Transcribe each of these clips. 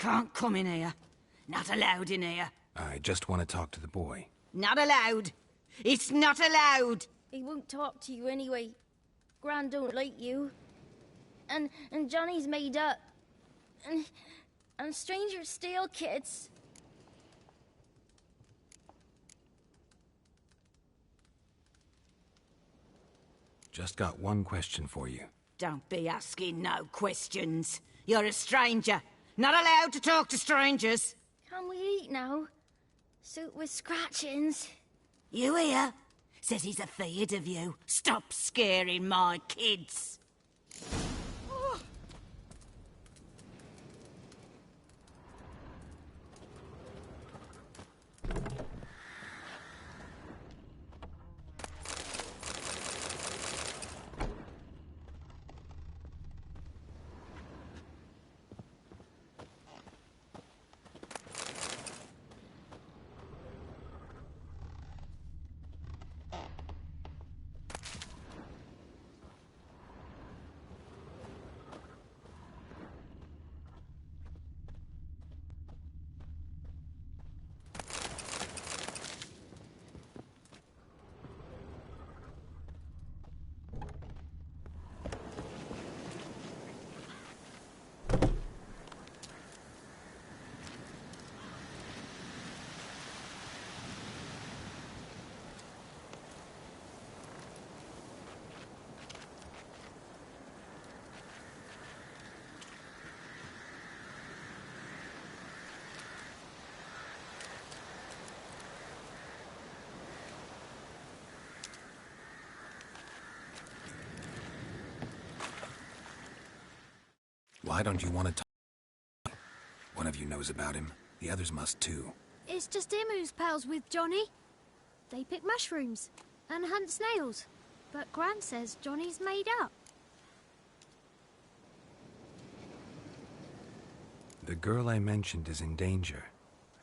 can't come in here. Not allowed in here. I just want to talk to the boy. Not allowed. It's not allowed. He won't talk to you anyway. Gran don't like you. And Johnny's made up. And strangers steal kids. Just got one question for you. Don't be asking no questions. You're a stranger. Not allowed to talk to strangers. Can we eat now? Soup with scratchings. You hear? Says he's afeard of you. Stop scaring my kids. Why don't you want to talk? One of you knows about him. The others must too. It's just him who's pals with Johnny. They pick mushrooms and hunt snails. But Gran says Johnny's made up. The girl I mentioned is in danger.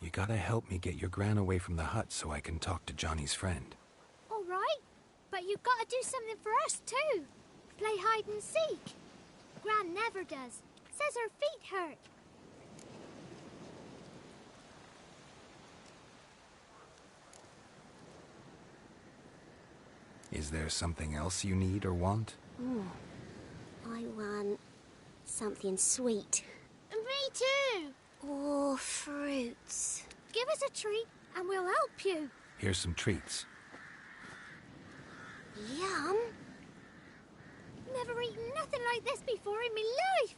You gotta help me get your Gran away from the hut so I can talk to Johnny's friend. All right, but you gotta do something for us too. Play hide and seek. Gran never does. Says her feet hurt. Is there something else you need or want? I want something sweet. Me too. Or fruits. Give us a treat and we'll help you. Here's some treats. Yum. Never eaten nothing like this before in my life.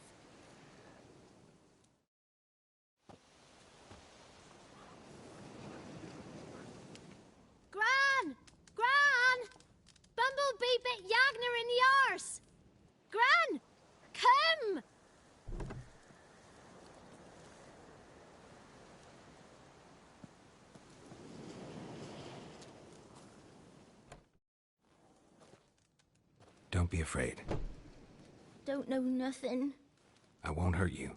Gran! Gran! Bumblebee bit Yagner in the arse. Gran! Come! Don't be afraid. Don't know nothing. I won't hurt you.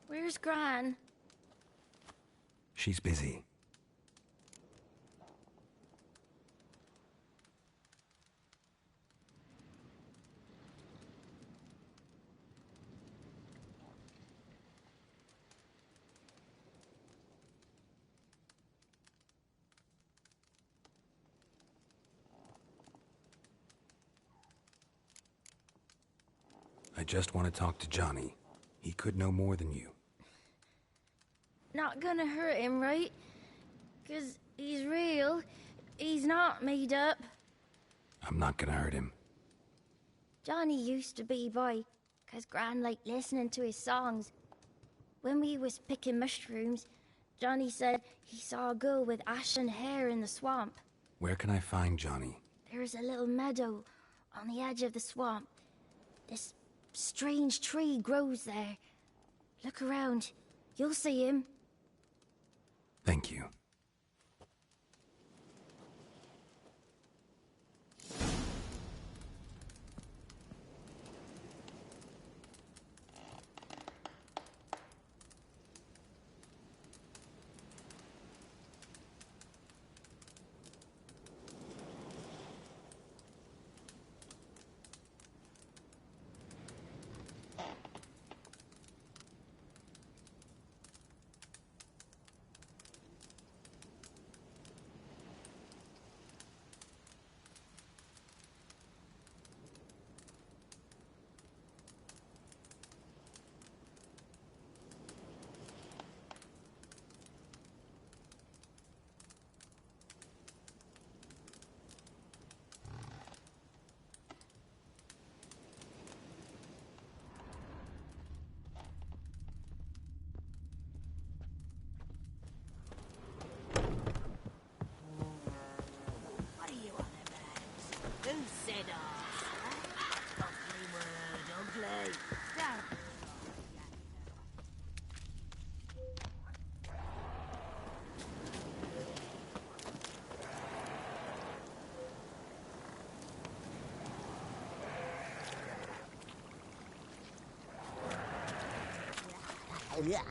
Where's Gran? She's busy. I just want to talk to Johnny. He could know more than you. Not gonna hurt him, right? 'Cause he's real. He's not made up. I'm not gonna hurt him. Johnny used to be boy, 'cause Gran liked listening to his songs. When we was picking mushrooms, Johnny said he saw a girl with ashen hair in the swamp. Where can I find Johnny? There's a little meadow on the edge of the swamp. This strange tree grows there. Look around. You'll see him. Thank you. said I? Ugly word, ugly. Don't. Yeah.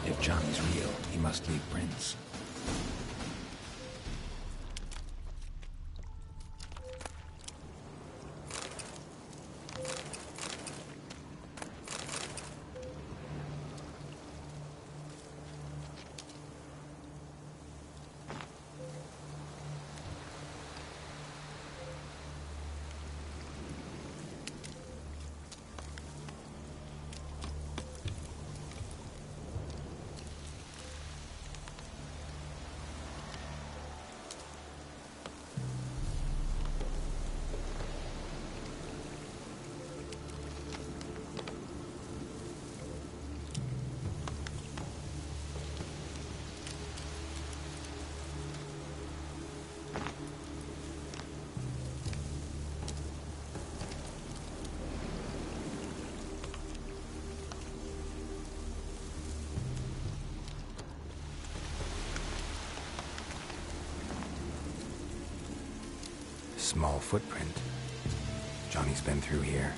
If Johnny's real, he must leave prints. Small footprint. Johnny's been through here.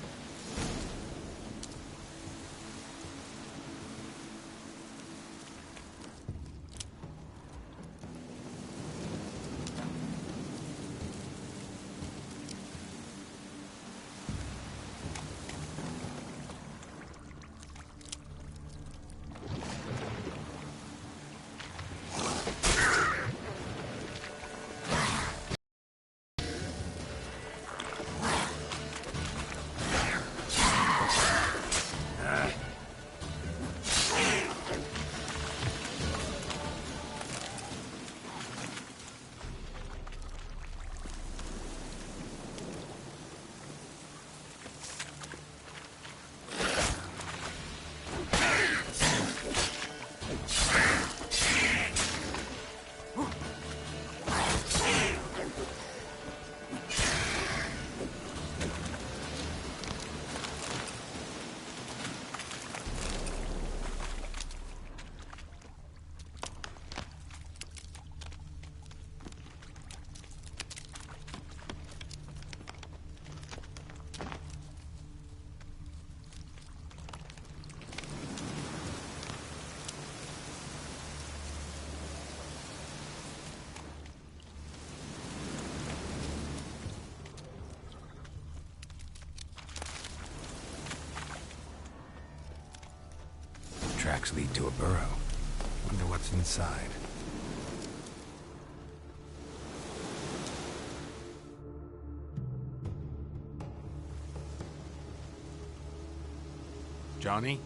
Tracks lead to a burrow. Wonder what's inside. Johnny?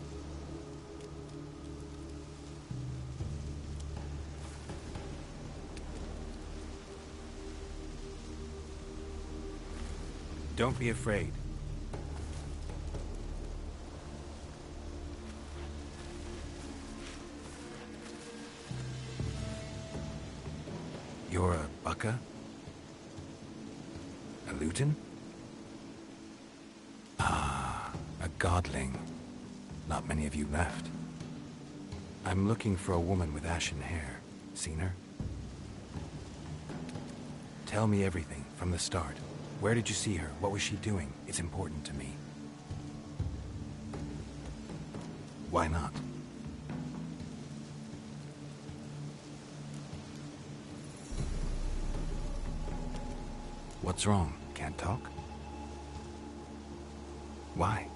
Don't be afraid. You're a Bukka? A Luton? Ah, a godling. Not many of you left. I'm looking for a woman with ashen hair. Seen her? Tell me everything, from the start. Where did you see her? What was she doing? It's important to me. Why not? What's wrong? Can't talk? Why?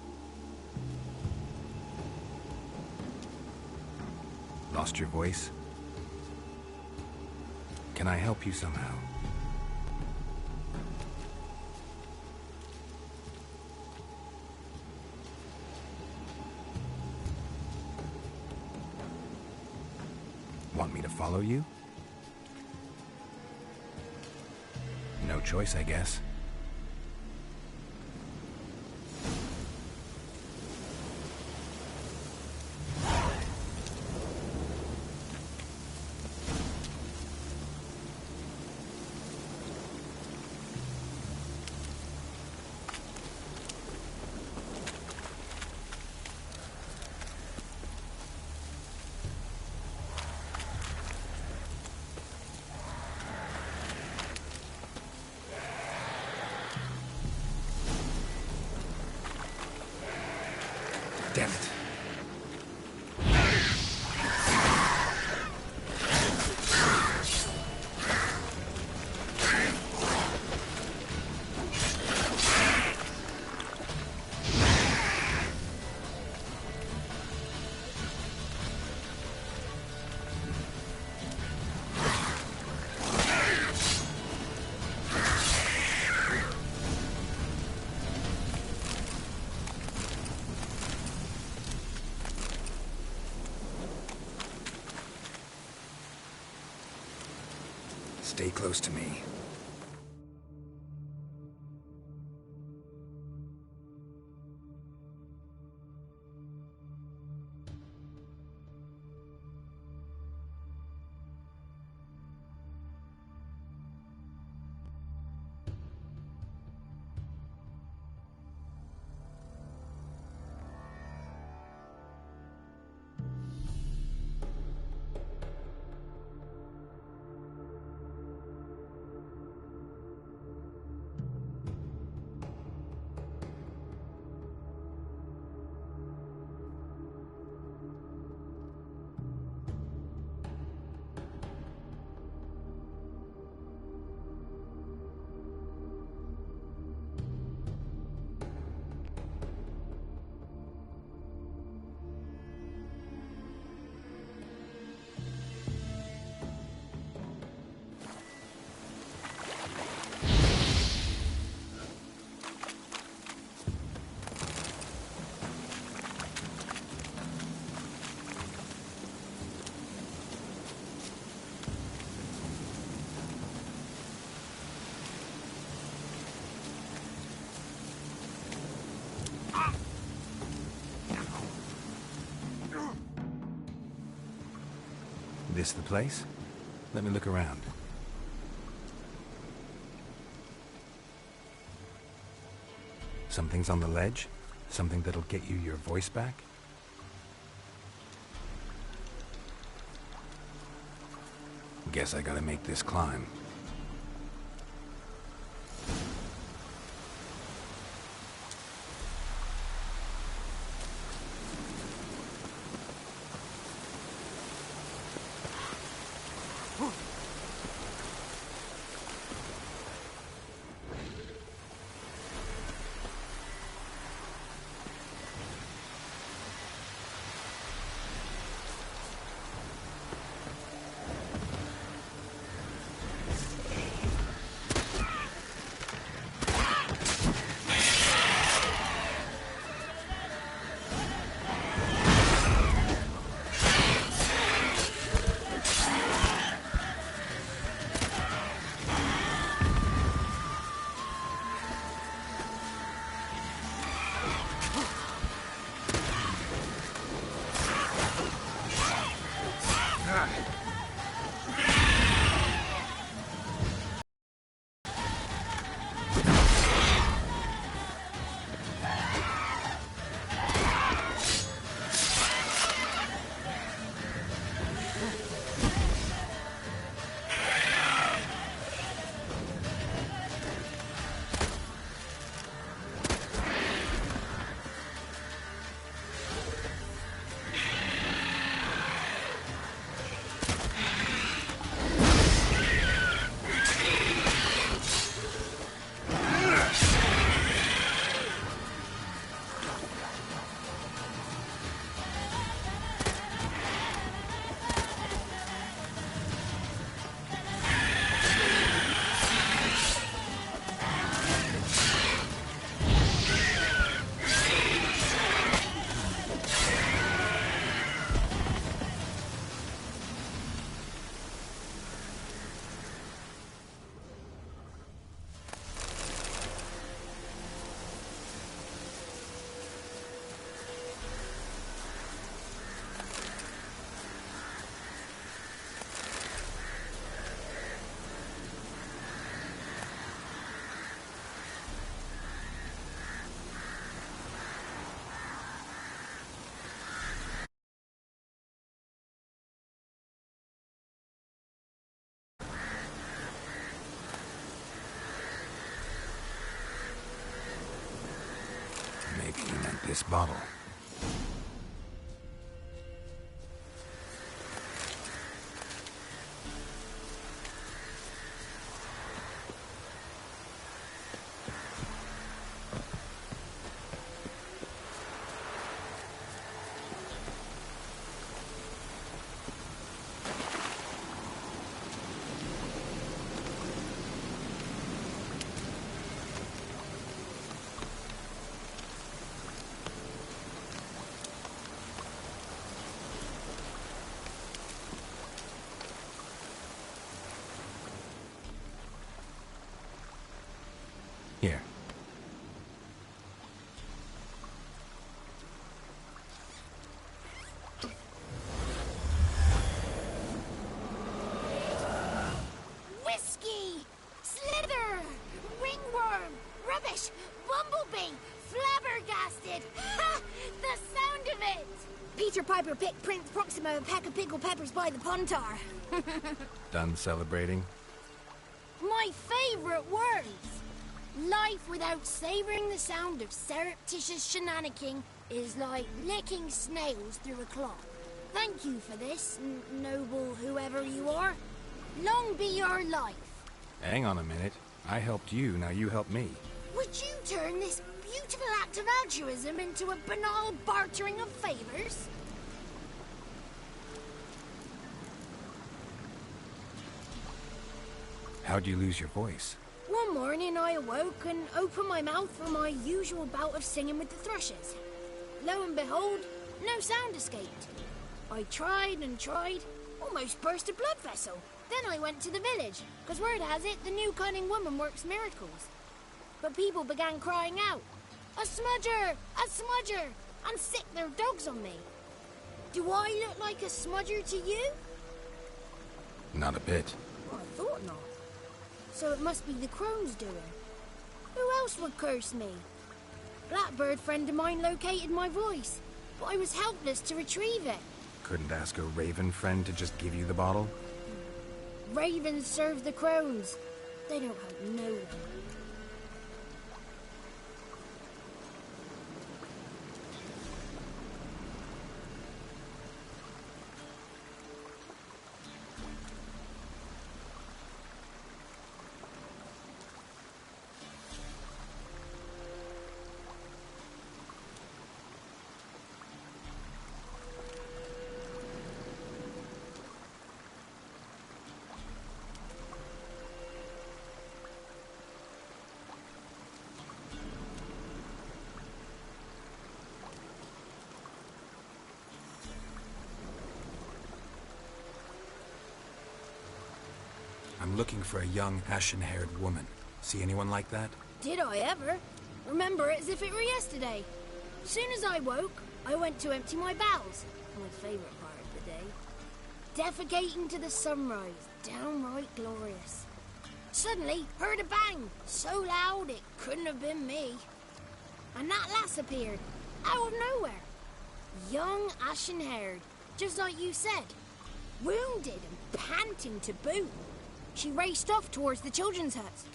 Lost your voice? Can I help you somehow? Want me to follow you? No choice, I guess. Damn it. Stay close to me. This the place? Let me look around. Something's on the ledge? Something that'll get you your voice back? Guess I gotta make this climb. bottle. Here. Whiskey! Slither! Ringworm! Rubbish! Bumblebee! Flabbergasted! Ha! The sound of it! Peter Piper picked Prince Proximo a peck of pickled peppers by the puntar. Done celebrating? My favorite words! Life without savoring the sound of surreptitious shenanigans is like licking snails through a cloth. Thank you for this, noble whoever you are. Long be your life. Hang on a minute. I helped you, now you help me. Would you turn this beautiful act of altruism into a banal bartering of favors? How'd you lose your voice? One morning I awoke and opened my mouth for my usual bout of singing with the thrushes. Lo and behold, no sound escaped. I tried and tried, almost burst a blood vessel. Then I went to the village, because word has it the new cunning woman works miracles. But people began crying out, "A smudger! A smudger!" and sick their dogs on me. Do I look like a smudger to you? Not a bit. I thought not. So it must be the crone's doing. Who else would curse me? Blackbird friend of mine located my voice, but I was helpless to retrieve it. Couldn't ask a raven friend to just give you the bottle? Ravens serve the crones. They don't hurt no one. I'm looking for a young, ashen-haired woman. See anyone like that? Did I ever? Remember it as if it were yesterday. Soon as I woke, I went to empty my bowels. My favorite part of the day. Defecating to the sunrise. Downright glorious. Suddenly, heard a bang. So loud it couldn't have been me. And that lass appeared. Out of nowhere. Young, ashen-haired. Just like you said. Wounded and panting to boot. She raced off towards the children's huts.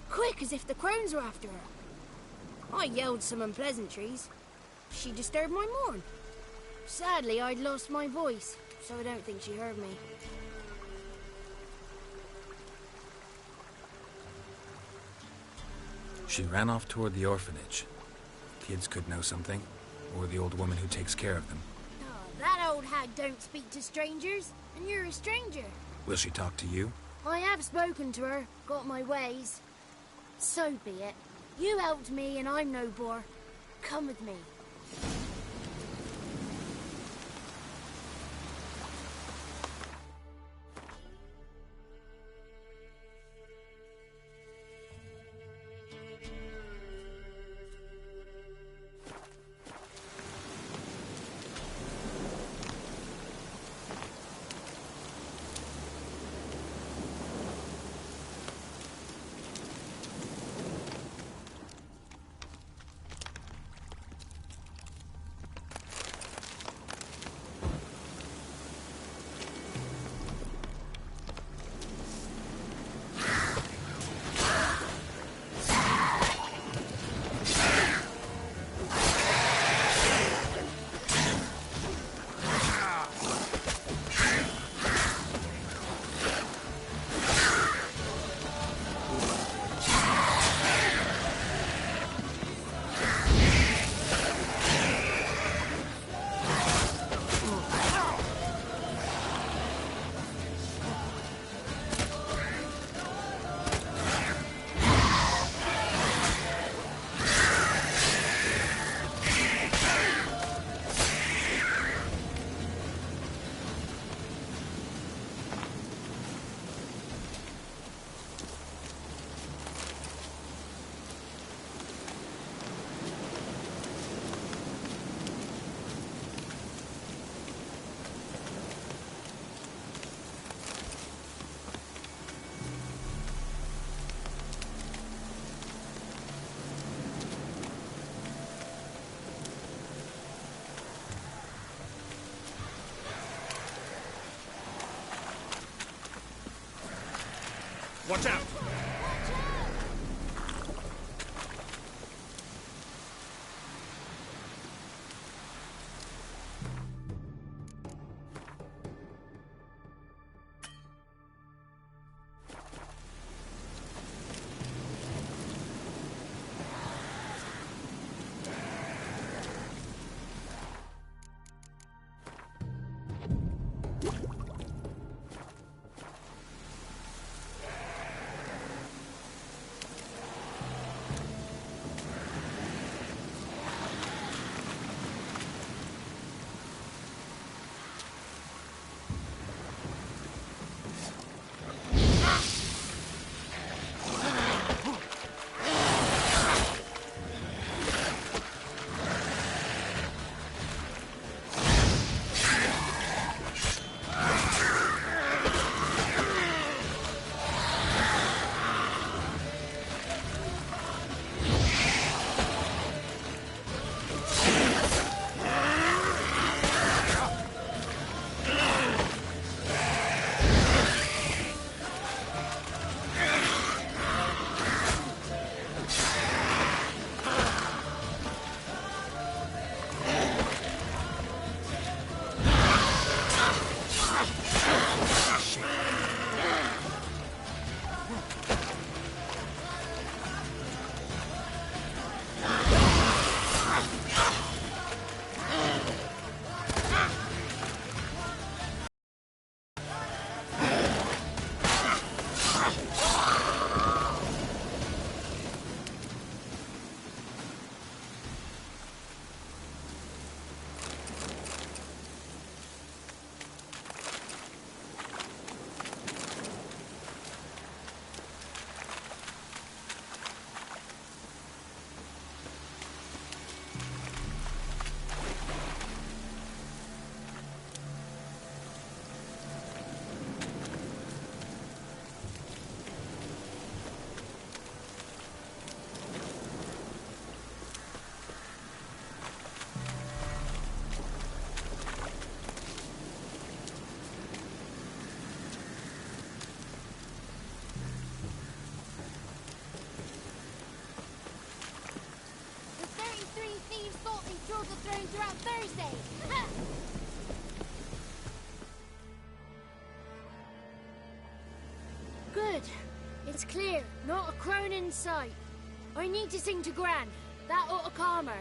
Quick as if the crones were after her. I yelled some unpleasantries. She disturbed my morn. Sadly, I'd lost my voice, so I don't think she heard me. She ran off toward the orphanage. Kids could know something, or the old woman who takes care of them. Oh, that old hag don't speak to strangers, and you're a stranger. Will she talk to you? I have spoken to her, got my ways. So be it. You helped me and I'm no bore. Come with me. Watch out! Through the throne throughout Thursday. Ha! Good. It's clear. Not a crone in sight. I need to sing to Gran. That ought to calm her.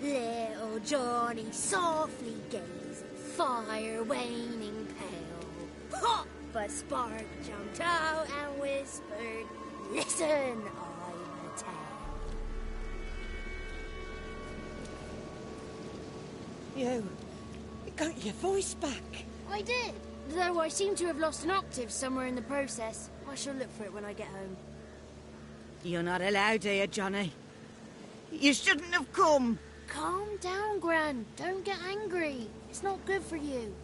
Little Johnny softly gazed, fire waning pale. Hop! A spark jumped out and whispered, "Listen, I'm a tale." You got your voice back. I did, though I seem to have lost an octave somewhere in the process. I shall look for it when I get home. You're not allowed here, Johnny. You shouldn't have come. Calm down, Gran. Don't get angry. It's not good for you.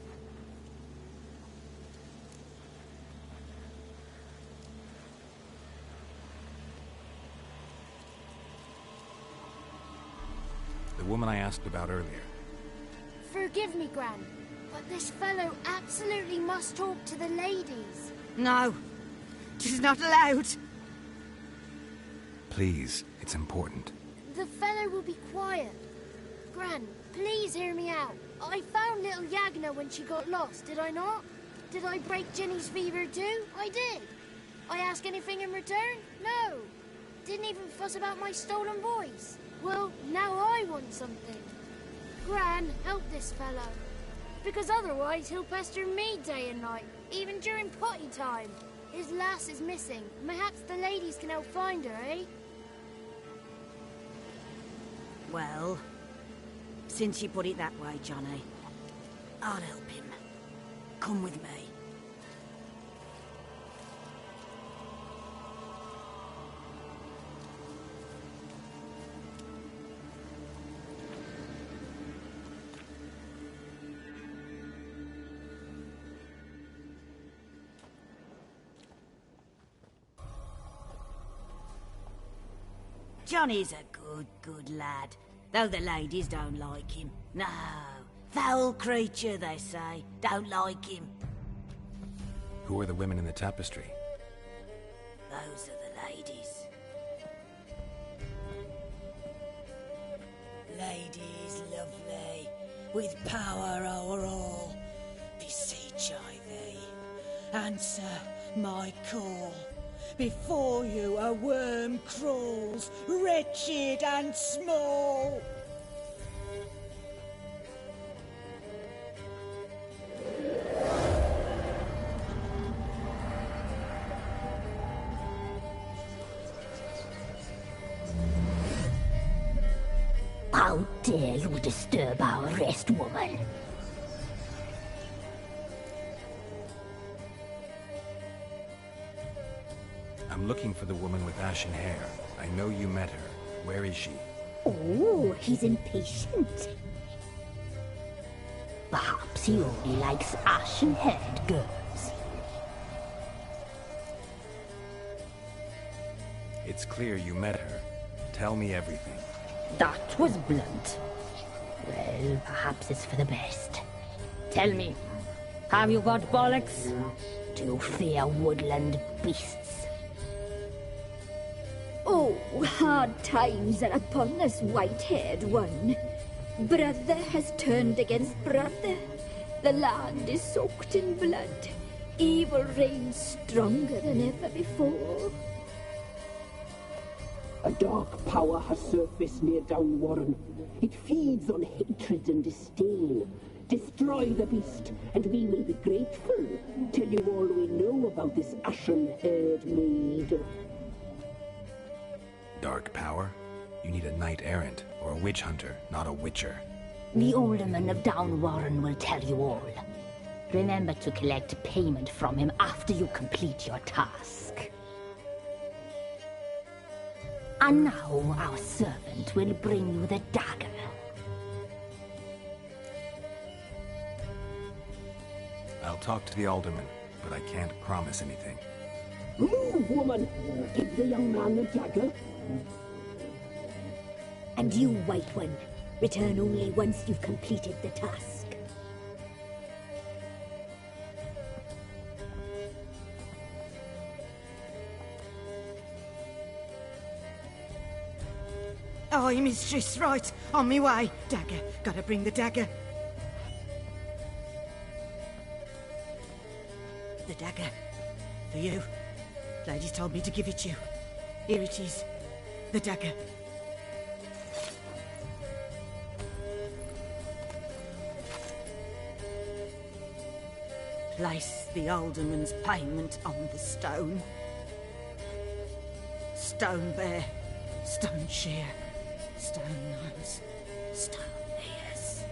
The woman I asked about earlier. Forgive me, Gran, but this fellow absolutely must talk to the ladies. No, she's not allowed. Please, it's important. The fellow will be quiet. Gran, please hear me out. I found little Yagna when she got lost, did I not? Did I break Ginny's fever too? I did. I ask anything in return? No. Didn't even fuss about my stolen voice. Well, now I want something. Gran, help this fellow. Because otherwise he'll pester me day and night, even during potty time. His lass is missing. Perhaps the ladies can help find her, eh? Well, since you put it that way, Johnny, I'll help him. Come with me. Johnny's a good lad. Though the ladies don't like him. No. Foul creature, they say. Don't like him. Who are the women in the tapestry? Those are the ladies. Ladies lovely, with power o'er all, beseech I thee, answer my call. Before you a worm crawls, wretched and small. How dare you disturb our rest, woman? I'm looking for the woman with ashen hair. I know you met her. Where is she? Oh, he's impatient. Perhaps he only likes ashen-haired girls. It's clear you met her. Tell me everything. That was blunt. Well, perhaps it's for the best. Tell me, have you got bollocks? Do you fear woodland beasts? Oh, hard times are upon us, white-haired one. Brother has turned against brother. The land is soaked in blood. Evil reigns stronger than ever before. A dark power has surfaced near Downwarren. It feeds on hatred and disdain. Destroy the beast, and we will be grateful. Tell you all we know about this ashen-haired maid. Dark power? You need a knight-errant, or a witch-hunter, not a witcher. The alderman of Downwarren will tell you all. Remember to collect payment from him after you complete your task. And now our servant will bring you the dagger. I'll talk to the alderman, but I can't promise anything. Move, woman! Give the young man the dagger. And you, White One, return only once you've completed the task. Aye, mistress, right. On me way. Dagger. Gotta bring the dagger. The dagger. For you. Ladies told me to give it you. Here it is. The dagger. Place the alderman's payment on the stone. Stone bear. Stone shear. Stone nose, stone ears.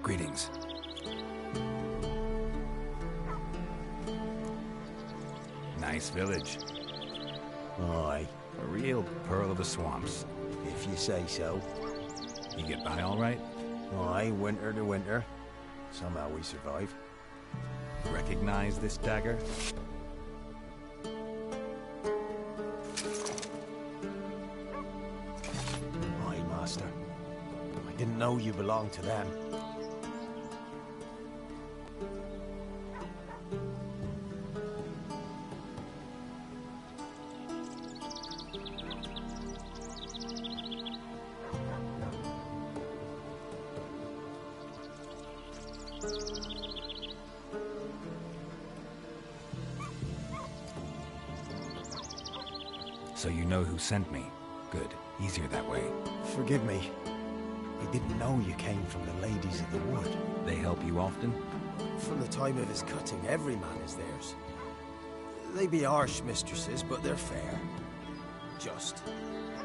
Greetings. Nice village. Aye. A real pearl of the swamps. If you say so. You get by all right? Aye, winter to winter. Somehow we survive. Recognize this dagger? Aye, master. I didn't know you belonged to them. So you know who sent me. Good. Easier that way. Forgive me. I didn't know you came from the Ladies of the Wood. They help you often? From the time of his cutting, every man is theirs. They be harsh mistresses, but they're fair. Just.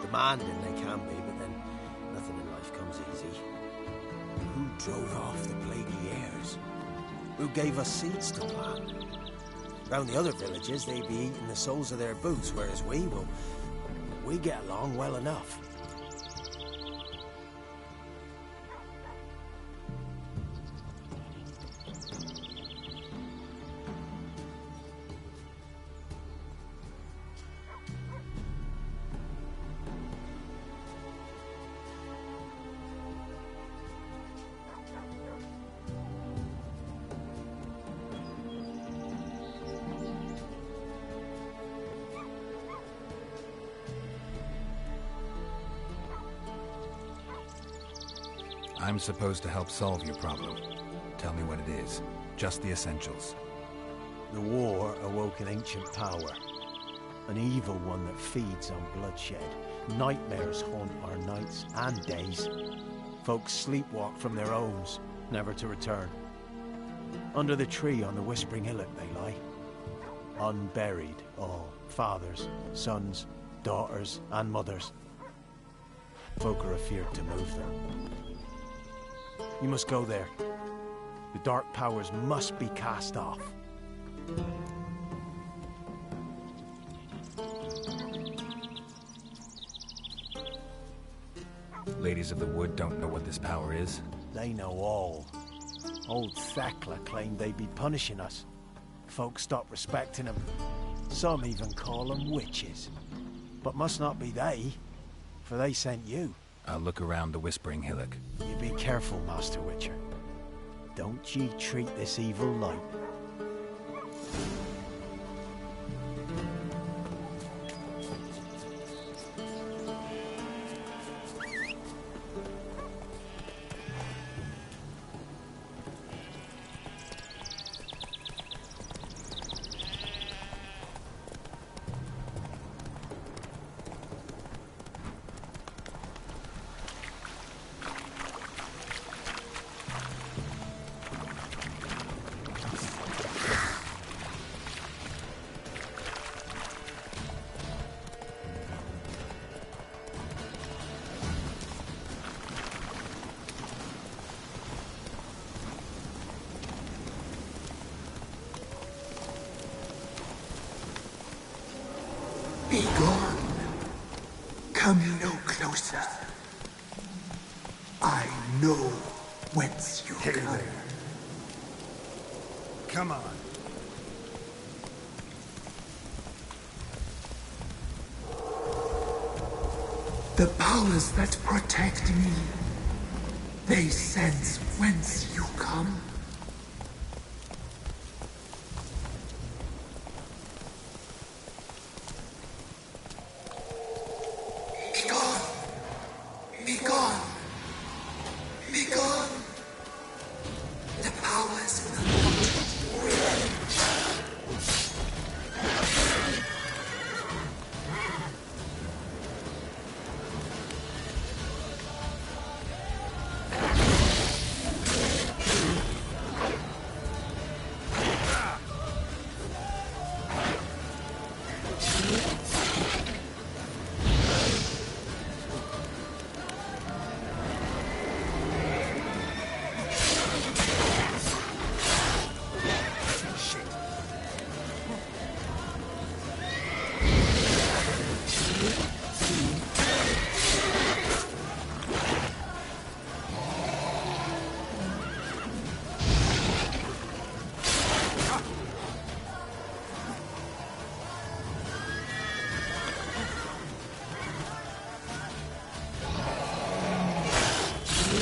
Demanding they can be, but then nothing in life comes easy. Who drove off the plaguey heirs? Who gave us seeds to plant? Round the other villages, they be eating the soles of their boots, whereas we get along well enough. I'm supposed to help solve your problem. Tell me what it is. Just the essentials. The war awoke an ancient power. An evil one that feeds on bloodshed. Nightmares haunt our nights and days. Folks sleepwalk from their homes, never to return. Under the tree on the Whispering Hillock they lie. Unburied all. Fathers, sons, daughters, and mothers. Folk are afeard to move them. You must go there. The dark powers must be cast off. Ladies of the Wood don't know what this power is? They know all. Old Thekla claimed they'd be punishing us. Folks stopped respecting them. Some even call them witches. But must not be they, for they sent you. I'll look around the Whispering Hillock. You be careful, Master Witcher. Don't ye treat this evil light. Be gone. Come no closer. I know whence you come. Come on. The powers that protect me, they sense whence you come. Be gone. Be gone. Be gone. The powers will not win. Show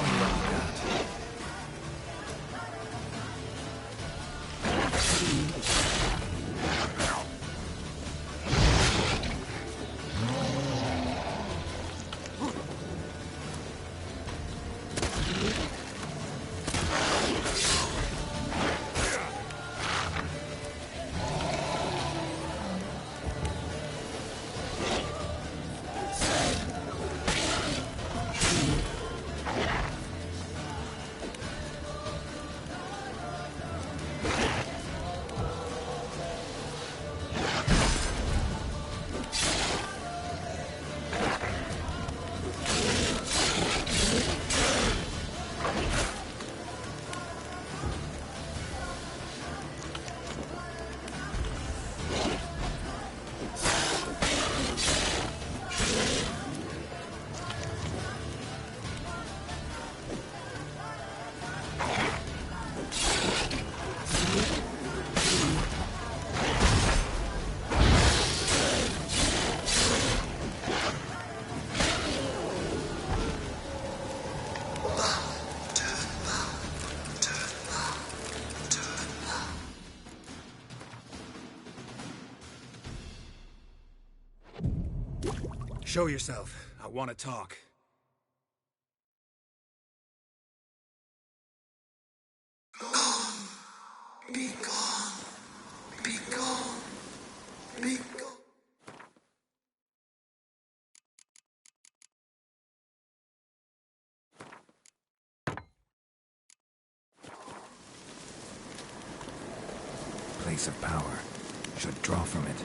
me what you got. Show yourself. I want to talk. Be gone. Be gone. Be gone. Place of power. Should draw from it.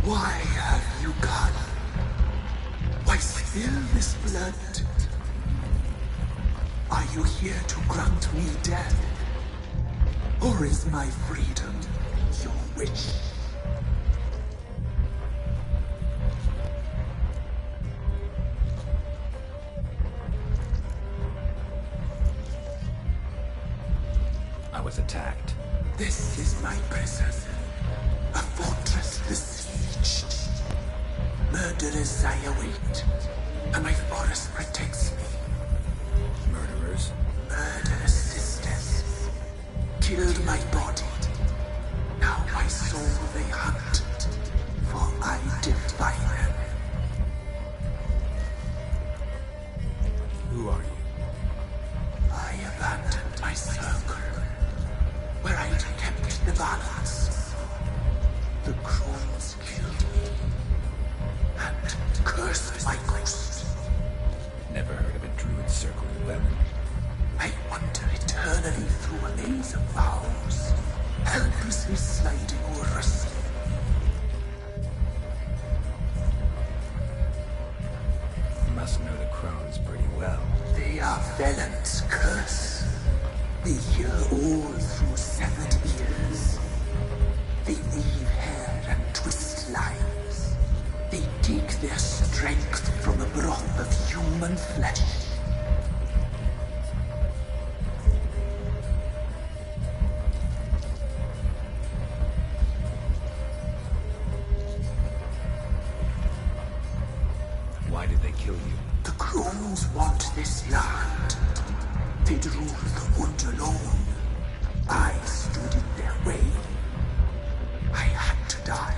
Why have you gone? Why spill this blood? Are you here to grant me death? Or is my freedom your wish? I was attacked. This is my prison. A fortress besieged. Murderers I await, and my forest protects me. Murderers? Murderous sisters. Killed my body. Now my soul they hunt, for I defy them. Who are you? I abandoned my circle, where I'd kept the balance. The crones killed me, and cursed my ghost. Never heard of a druid circle in Velen. I wander eternally through a maze of vows, helplessly sliding over us. Velen's curse. They hear all through severed ears. They weave hair and twist lives. They take their strength from the broth of human flesh. Why did they kill you? The Crones want this land. They'd rule the wood alone. I stood in their way. I had to die.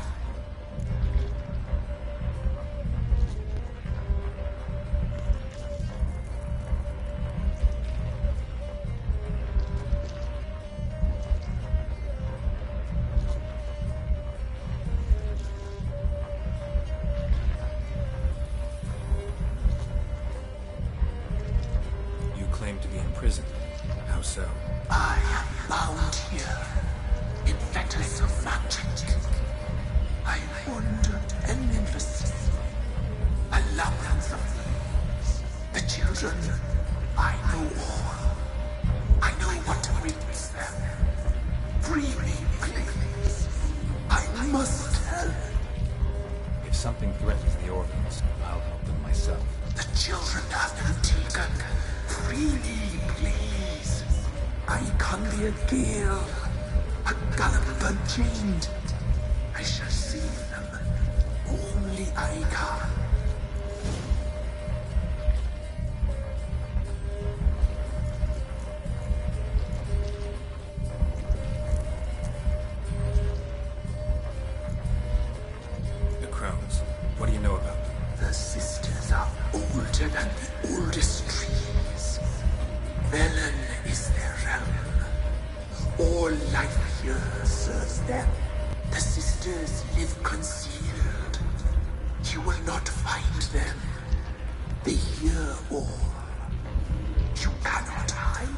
Claim to be in prison. How so? I am bound here in fetters of magic. I wandered endlessly. A labyrinth of thieves. The children, I know all. I know what awaits them. Free me, please. I must help. If something threatens the orphans, I'll help them myself. The children have been taken. Freely, please. I can be a gale, a gallant chained. I shall save them. Only I can. The Crones. What do you know about them? The sisters are older than the oldest trees. Velen is their realm. All life here serves them. The sisters live concealed. You will not find them. They hear all. You cannot hide.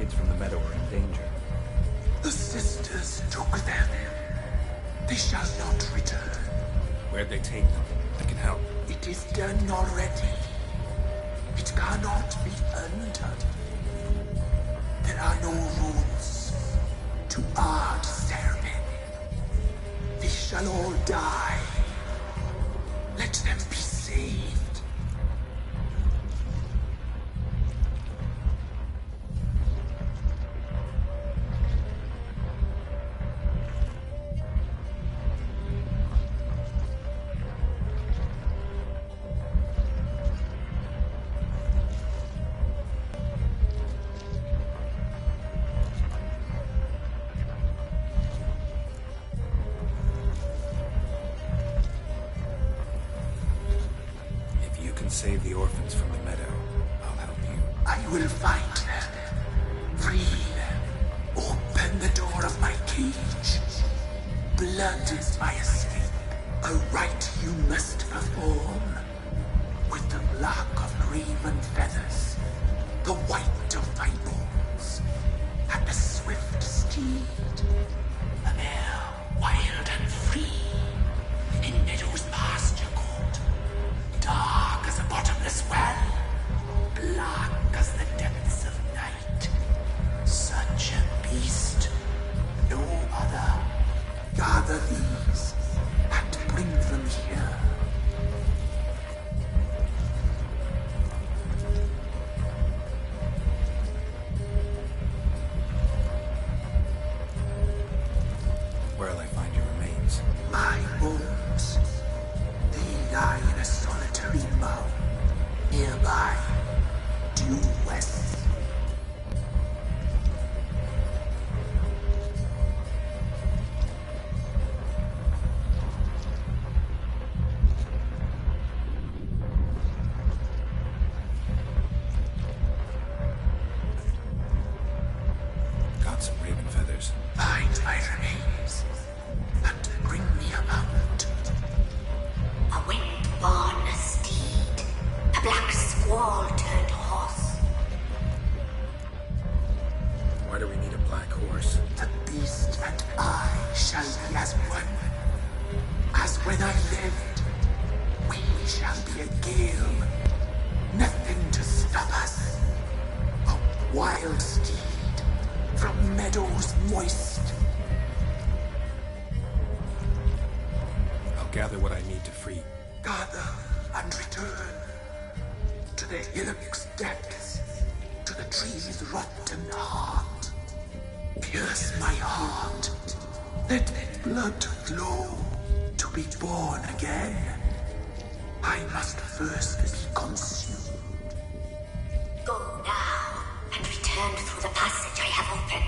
orphans from the meadow are in danger. The sisters took them. They shall not return. Where'd they take them? I can help. It is done already. It cannot be undone. There are no rules to our serving. They shall all die. Let them be saved. Save the orphans from the meadow. I'll help you. I will find them. Free them. Open the door of my cage. Blood is my escape. A rite you must perform. With the black of raven feathers, the white of my bones, and a swift steed. A mare, wild and free, in meadows pasture cold. Dark as a bottomless well, black as the depths of night. Such a beast, no other. Gather these and bring them here. Where'll I find your remains? My bones. They lie in a solitary mound, nearby, due west. Got some raven feathers. Find my remains, and bring me a mount. A wind-born steed, a black squall turned horse. Why do we need a black horse? The beast and I shall be as one. As when I lived, we shall be a gale. Nothing to stop us. A wild steed from meadows moist. I'll gather what I need to free. Gather and return to the hillock's depths, to the tree's rotten heart. Pierce my heart, let blood flow to be born again. I must first be consumed. Go now and return through the passage I have opened.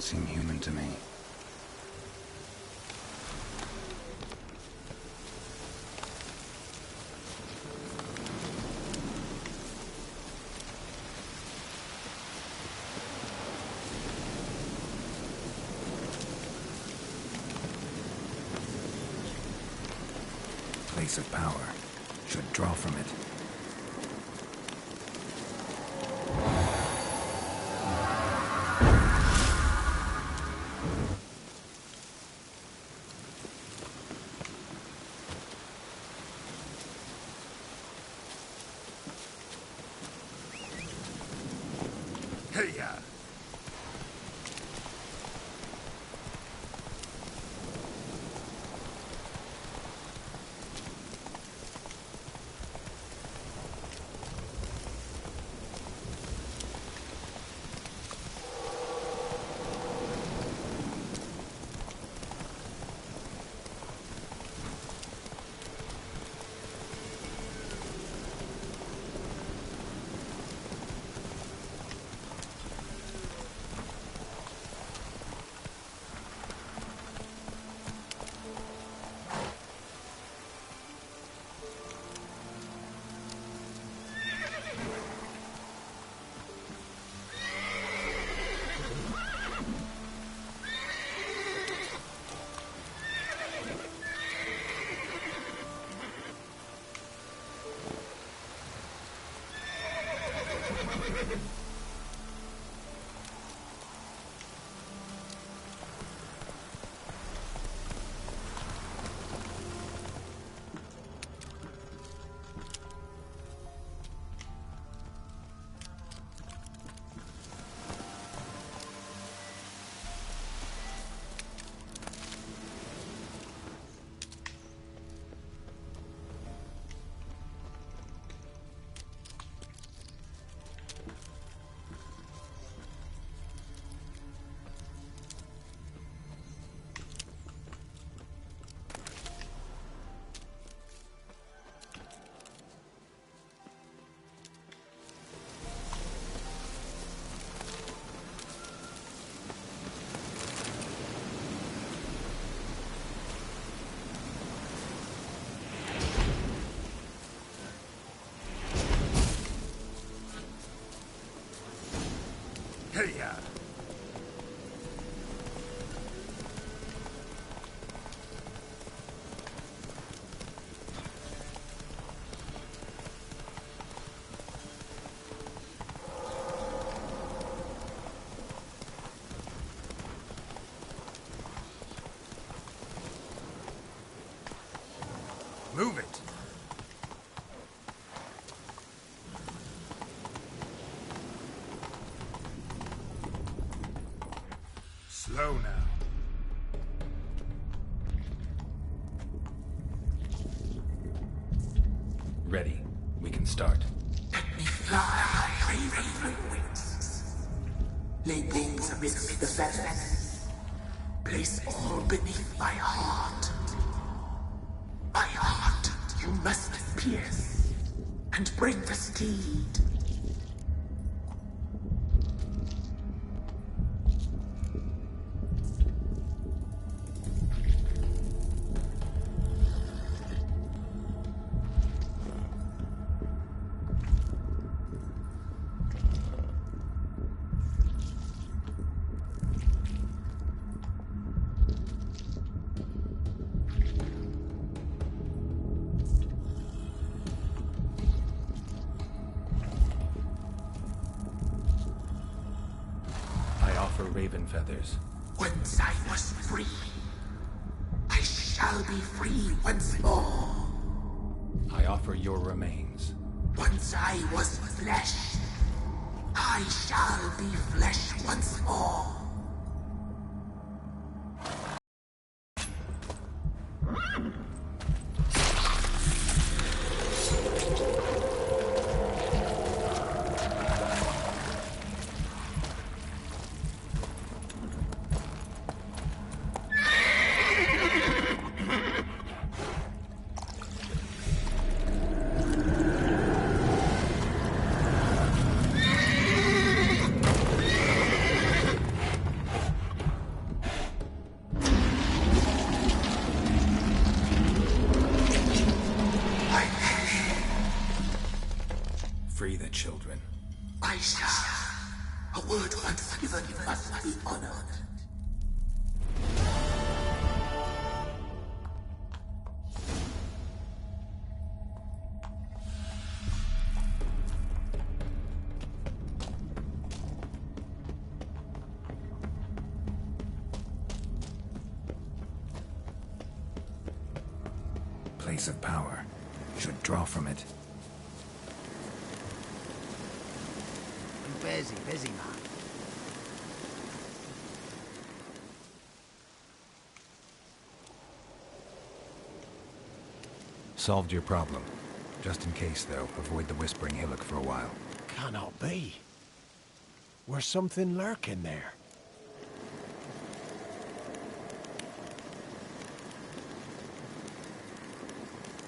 seem human to me. Place of power. Should draw from it. Hey-ya! Hey-ya! Move it! Slow now. Ready. We can start. Let me fly, raven wings. Lay things amidst the feathers. Place all beneath my heart. My heart you must pierce, and bring the steed. Raven feathers. Once I was free, I shall be free once more. I offer your remains. Once I was flesh, I shall be flesh once more. the children. Aisha, a word once given must be honored. Place of power. Should draw from it. Busy, man. Solved your problem. Just in case, though, avoid the Whispering Hillock for a while. Cannot be. Where's something lurking there?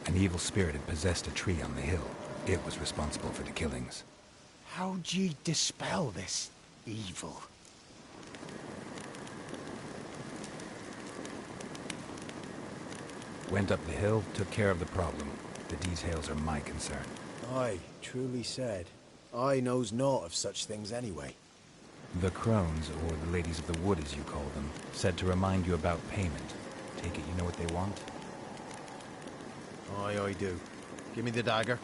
An evil spirit had possessed a tree on the hill. It was responsible for the killings. How'd ye dispel this evil? Went up the hill, took care of the problem. The details are my concern. Aye, truly said. I knows naught of such things anyway. The Crones, or the Ladies of the Wood as you call them, said to remind you about payment. Take it you know what they want? Aye, I do. Give me the dagger.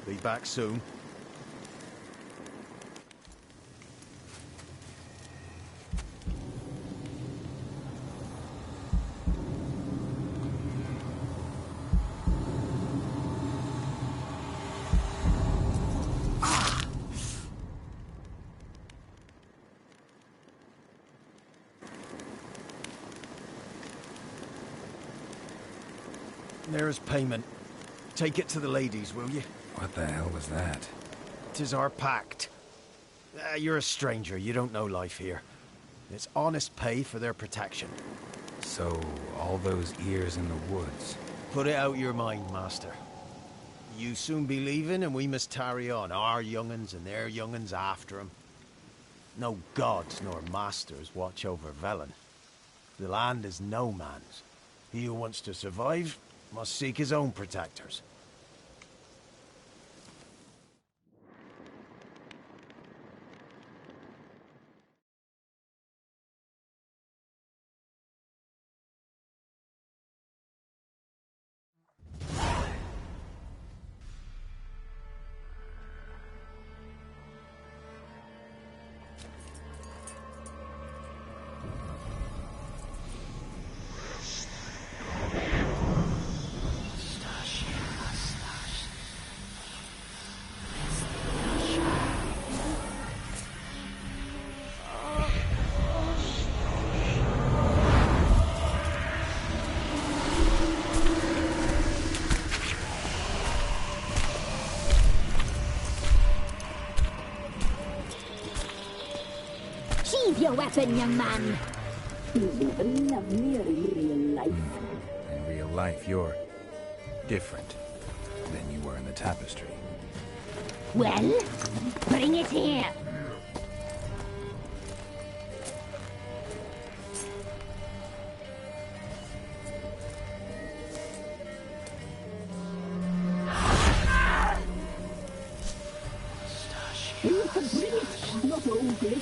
Be back soon. There's payment. Take it to the ladies, will you? What the hell was that? 'Tis our pact. You're a stranger, you don't know life here. It's honest pay for their protection. So, all those ears in the woods. Put it out your mind, master. You soon be leaving and we must tarry on, our young'uns and their young'uns after 'em. No gods nor masters watch over Velen. The land is no man's. He who wants to survive must seek his own protectors. Sheathe your weapon, young man. He's even lovelier in real life. In real life, you're different than you were in the tapestry. Well, bring it here. You can bring it, not ugly.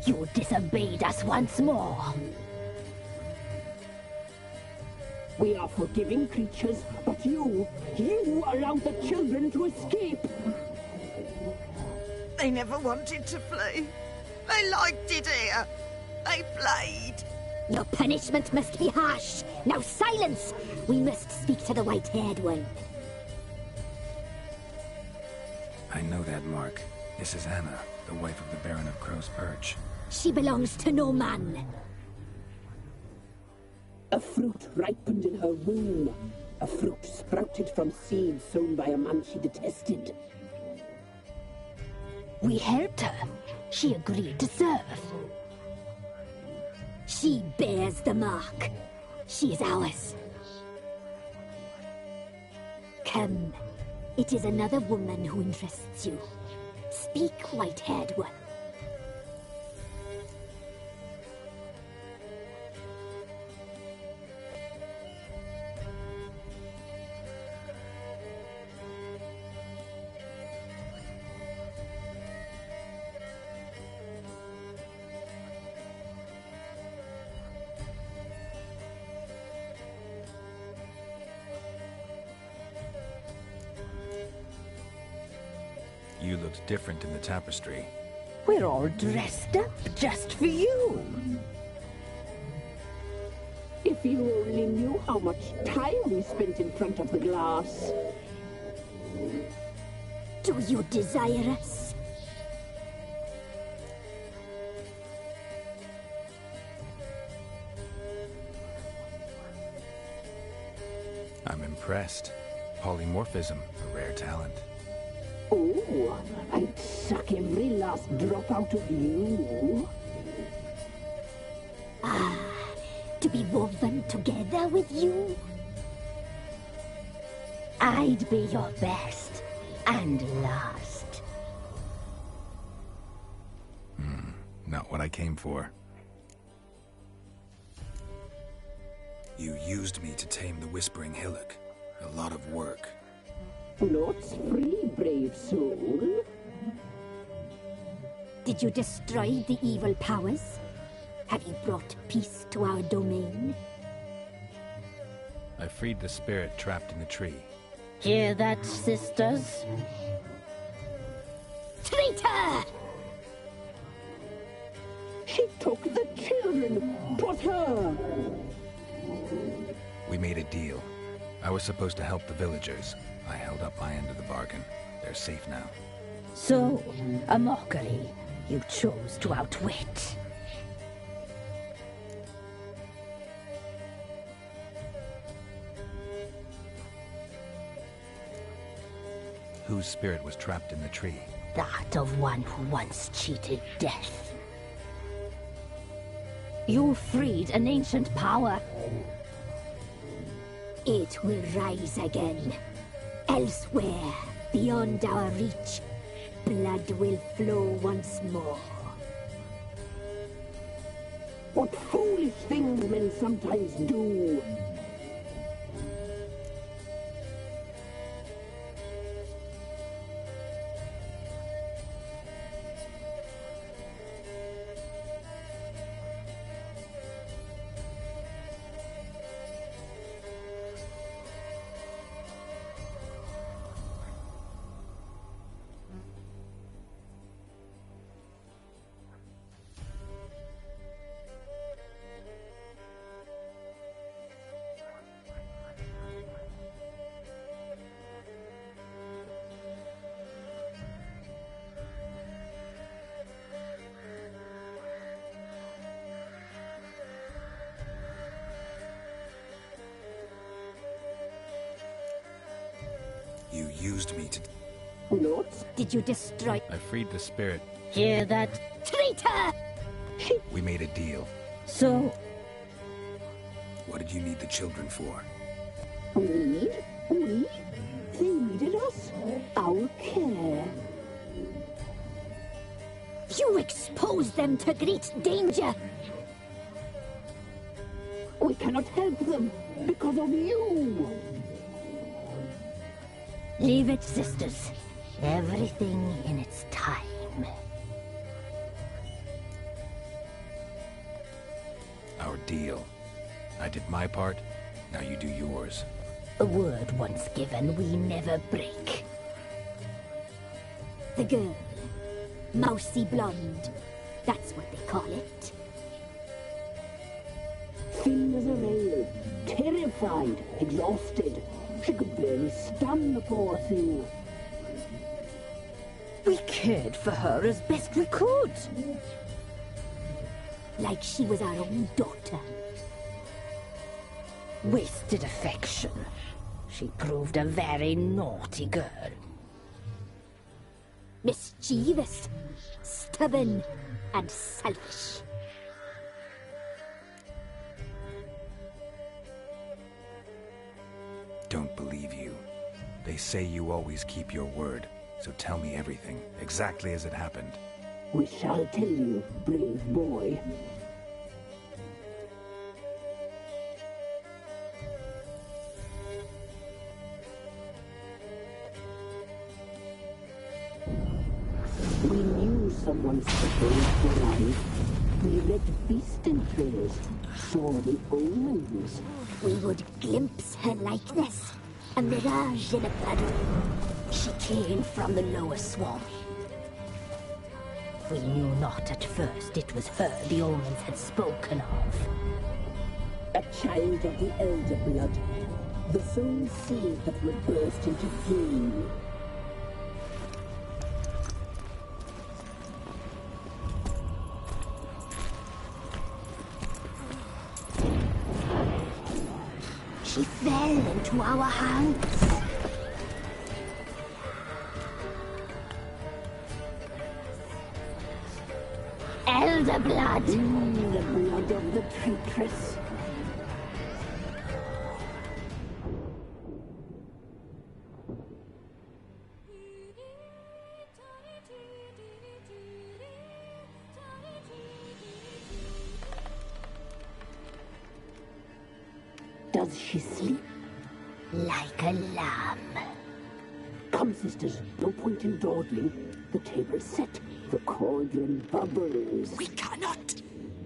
You disobeyed us once more. We are forgiving creatures, but you allowed the children to escape. They never wanted to flee. They liked it here. They played. Your punishment must be harsh. Now silence! We must speak to the white-haired one. I know that mark. This is Anna, the wife of the Baron of Crow's Perch. She belongs to no man. A fruit ripened in her womb. A fruit sprouted from seeds sown by a man she detested. We helped her. She agreed to serve. She bears the mark. She is ours. Ahem. It is another woman who interests you. Speak, white-haired one. You looked different in the tapestry. We're all dressed up just for you. If you only knew how much time we spent in front of the glass. Do you desire us? I'm impressed. Polymorphism, a rare talent. Oh, I'd suck every last drop out of you. Ah, to be woven together with you? I'd be your best and last. Not what I came for. You used me to tame the Whispering Hillock. A lot of work. Lots free, brave soul. Did you destroy the evil powers? Have you brought peace to our domain? I freed the spirit trapped in the tree. Hear that, sisters? Traitor! She took the children. Put her. We made a deal. I was supposed to help the villagers. I held up my end of the bargain. They're safe now. So, a mockery you chose to outwit. Whose spirit was trapped in the tree? That of one who once cheated death. You freed an ancient power. It will rise again. Elsewhere, beyond our reach, blood will flow once more. What foolish things men sometimes do. You used me to... What? Did you destroy... I freed the spirit. Hear that? Traitor! We made a deal. So... What did you need the children for? We? They needed us. Our care. You exposed them to great danger. We cannot help them because of you. Leave it, sisters. Everything in its time. Our deal. I did my part, now you do yours. A word once given, we never break. The girl. Mousy blonde. That's what they call it. Thin as a rail. Terrified. Exhausted. She could barely stand, the poor thing. We cared for her as best we could. Like she was our own daughter. Wasted affection. She proved a very naughty girl. Mischievous, stubborn, and selfish. Don't believe you. They say you always keep your word, so tell me everything, exactly as it happened. We shall tell you, brave boy. We knew someone supposed to arrive. We read feasting trails, saw the omens. We would glimpse her likeness, a mirage in a puddle. She came from the lower swamp. We knew not at first it was her the omens had spoken of. A child of the Elder Blood, the soul seed that would burst into flame. She fell into our hands. Elder blood! The blood of the traitress. Does she sleep? Like a lamb. Come, sisters, no point in dawdling. The table's set. The cauldron bubbles. We cannot!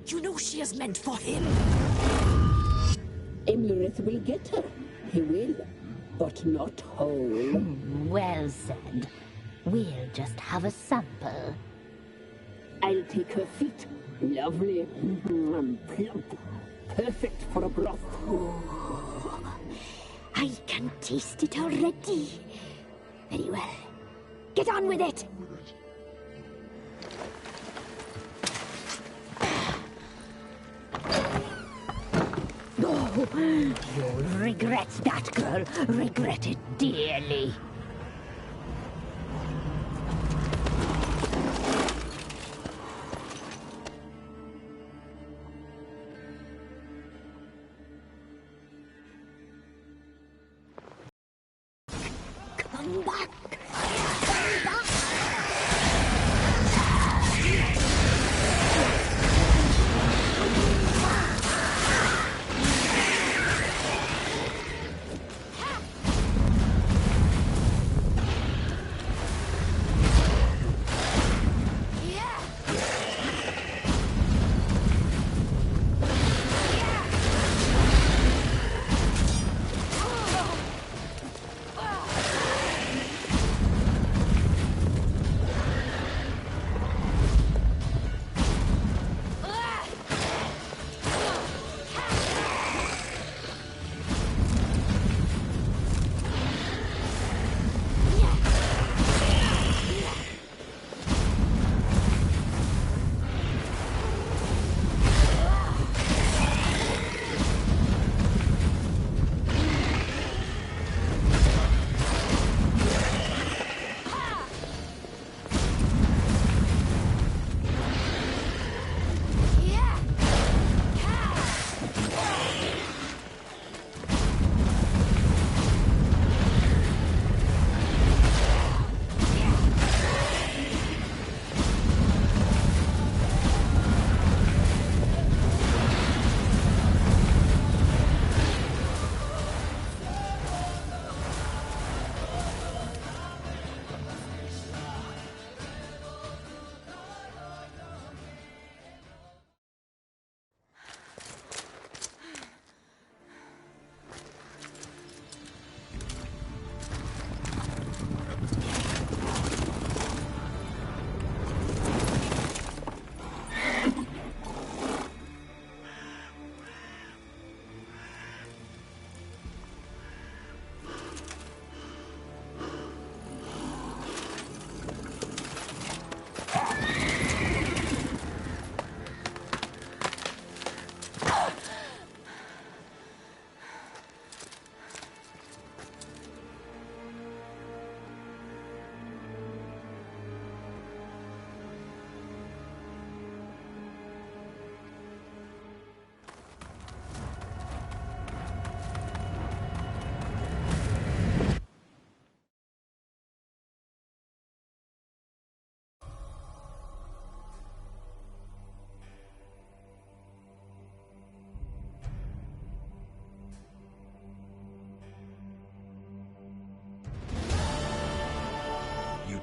You know she is meant for him! Imlerith will get her. He will. But not whole. Well said. We'll just have a sample. I'll take her feet. Lovely. Plump. Perfect for a broth. Oh, I can taste it already. Very well. Get on with it! Oh, you'll regret that, girl. Regret it dearly. Come back!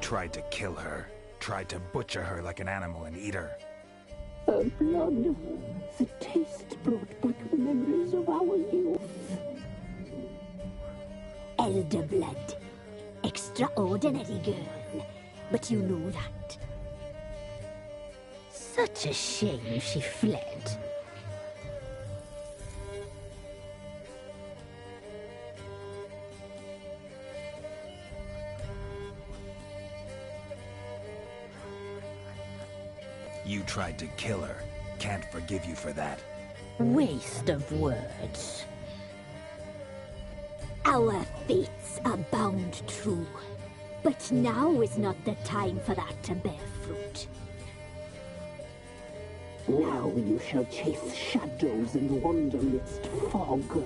tried to kill her. Tried to butcher her like an animal and eat her. Her blood. The taste brought back memories of our youth. Elder blood. Extraordinary girl. But you know that. Such a shame she fled. You tried to kill her. Can't forgive you for that. Waste of words. Our fates are bound true. But now is not the time for that to bear fruit. Now you shall chase shadows and wander midst fog.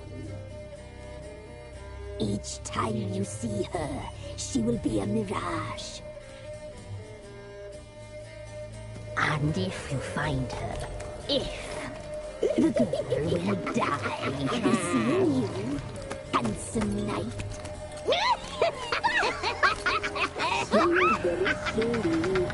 Each time you see her, she will be a mirage. And if you find her, the girl will die. Seeing you, handsome knight. Very slowly.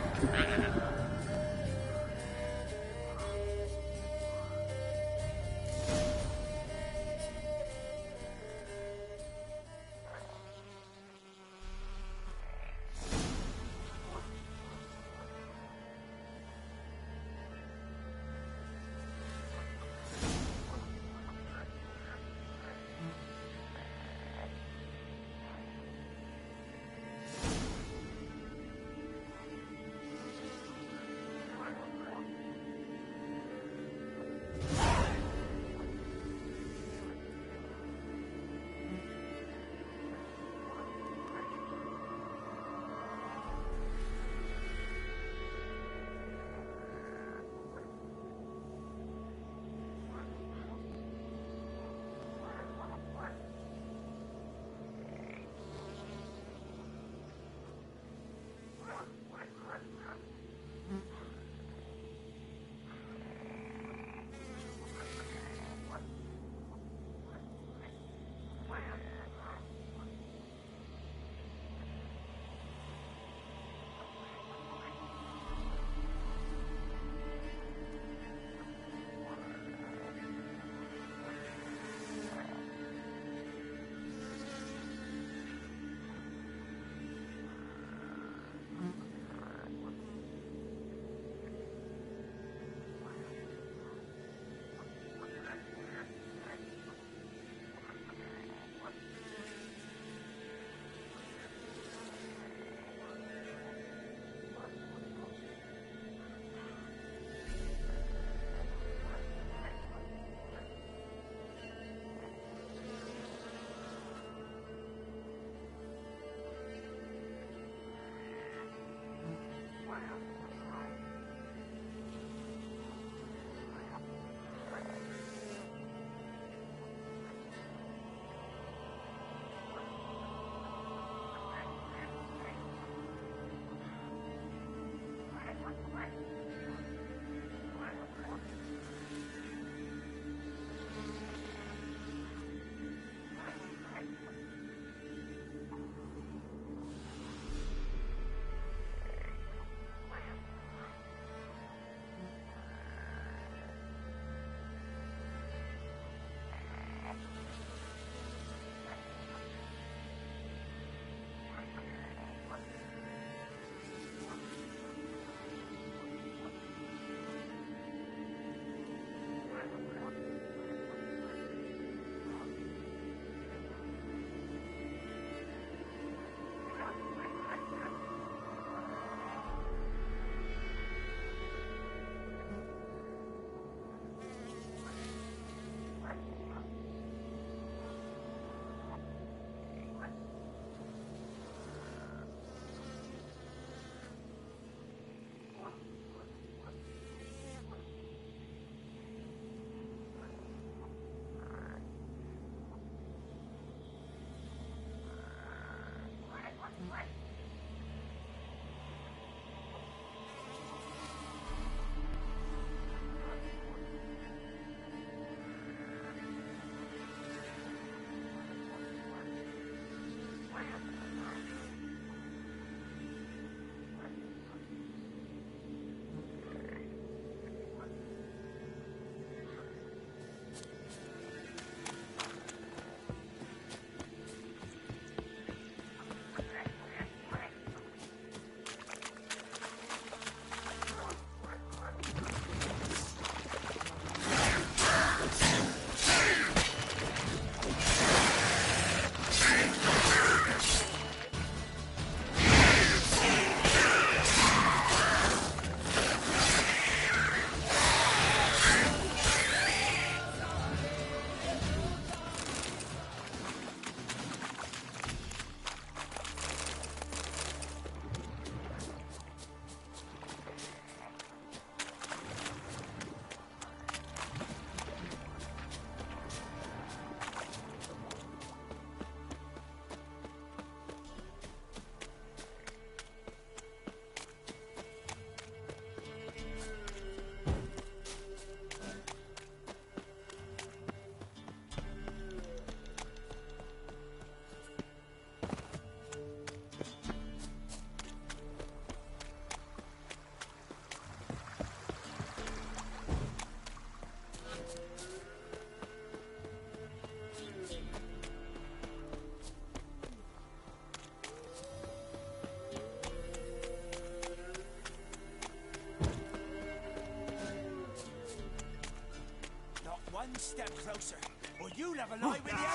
One step closer, or you'll have a lie with the other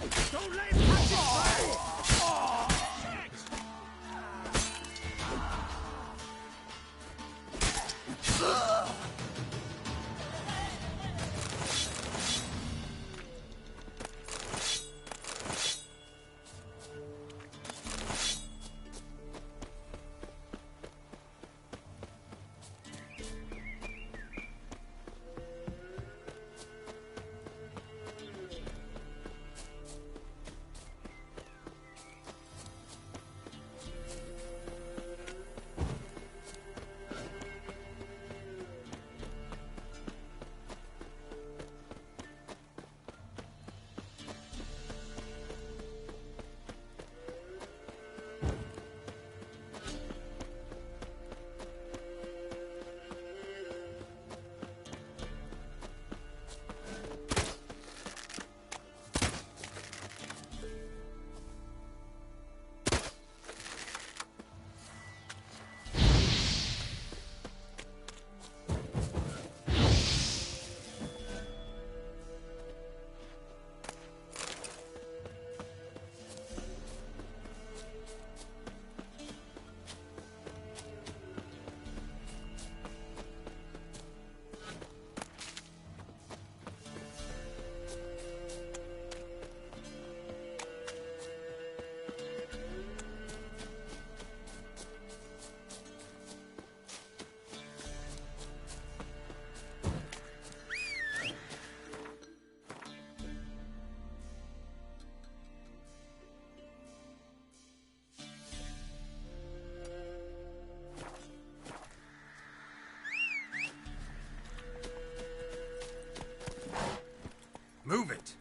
sticks. Don't let him catch his fire! Move it!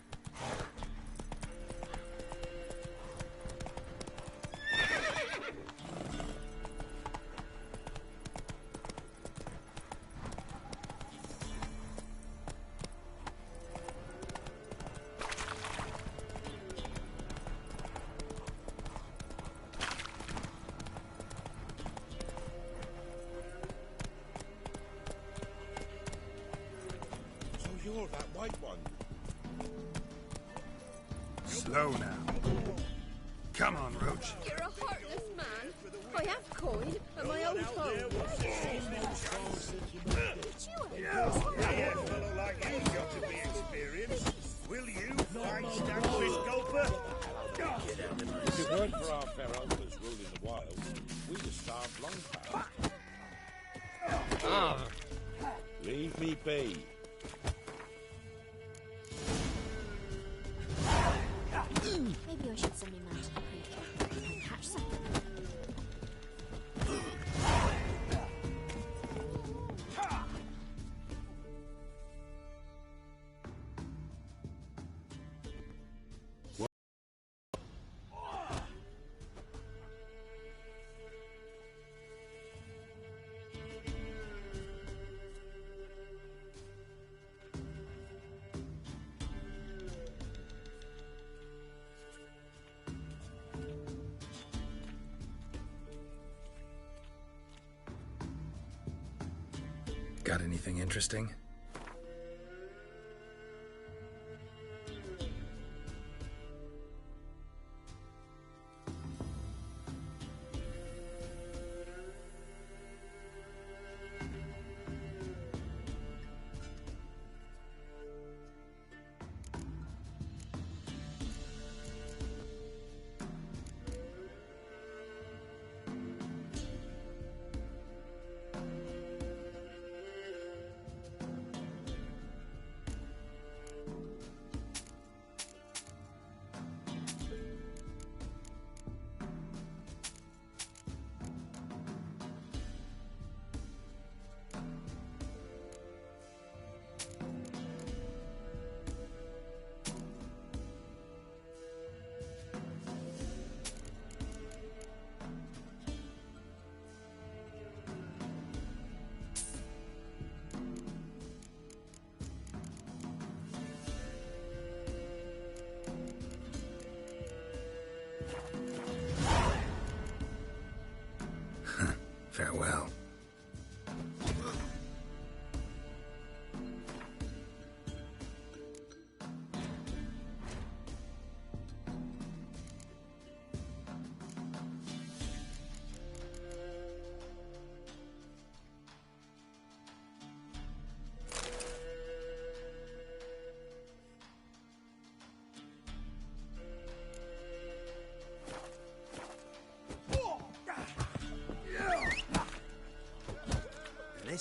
So you're that white one? Slow now. Come on, Roach. You're a heartless man. I have coin and my own phone. Yeah, a fellow like you's got to be experienced. Will you fight Stanfish Gulper? If it weren't for our fair uncles ruling the wilds, we'd have starved long past. Leave me be. Maybe I should send him out to the creek and catch something. Got anything interesting?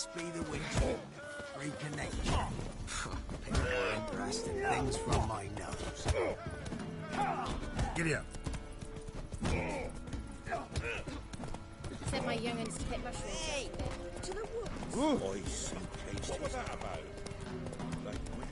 this be the witch? Reconnection. Pick more interesting things from my nose. Giddy up. Said my young'uns to pick mushrooms. Hey, to the woods. Voice and case. What was that about? Like wind.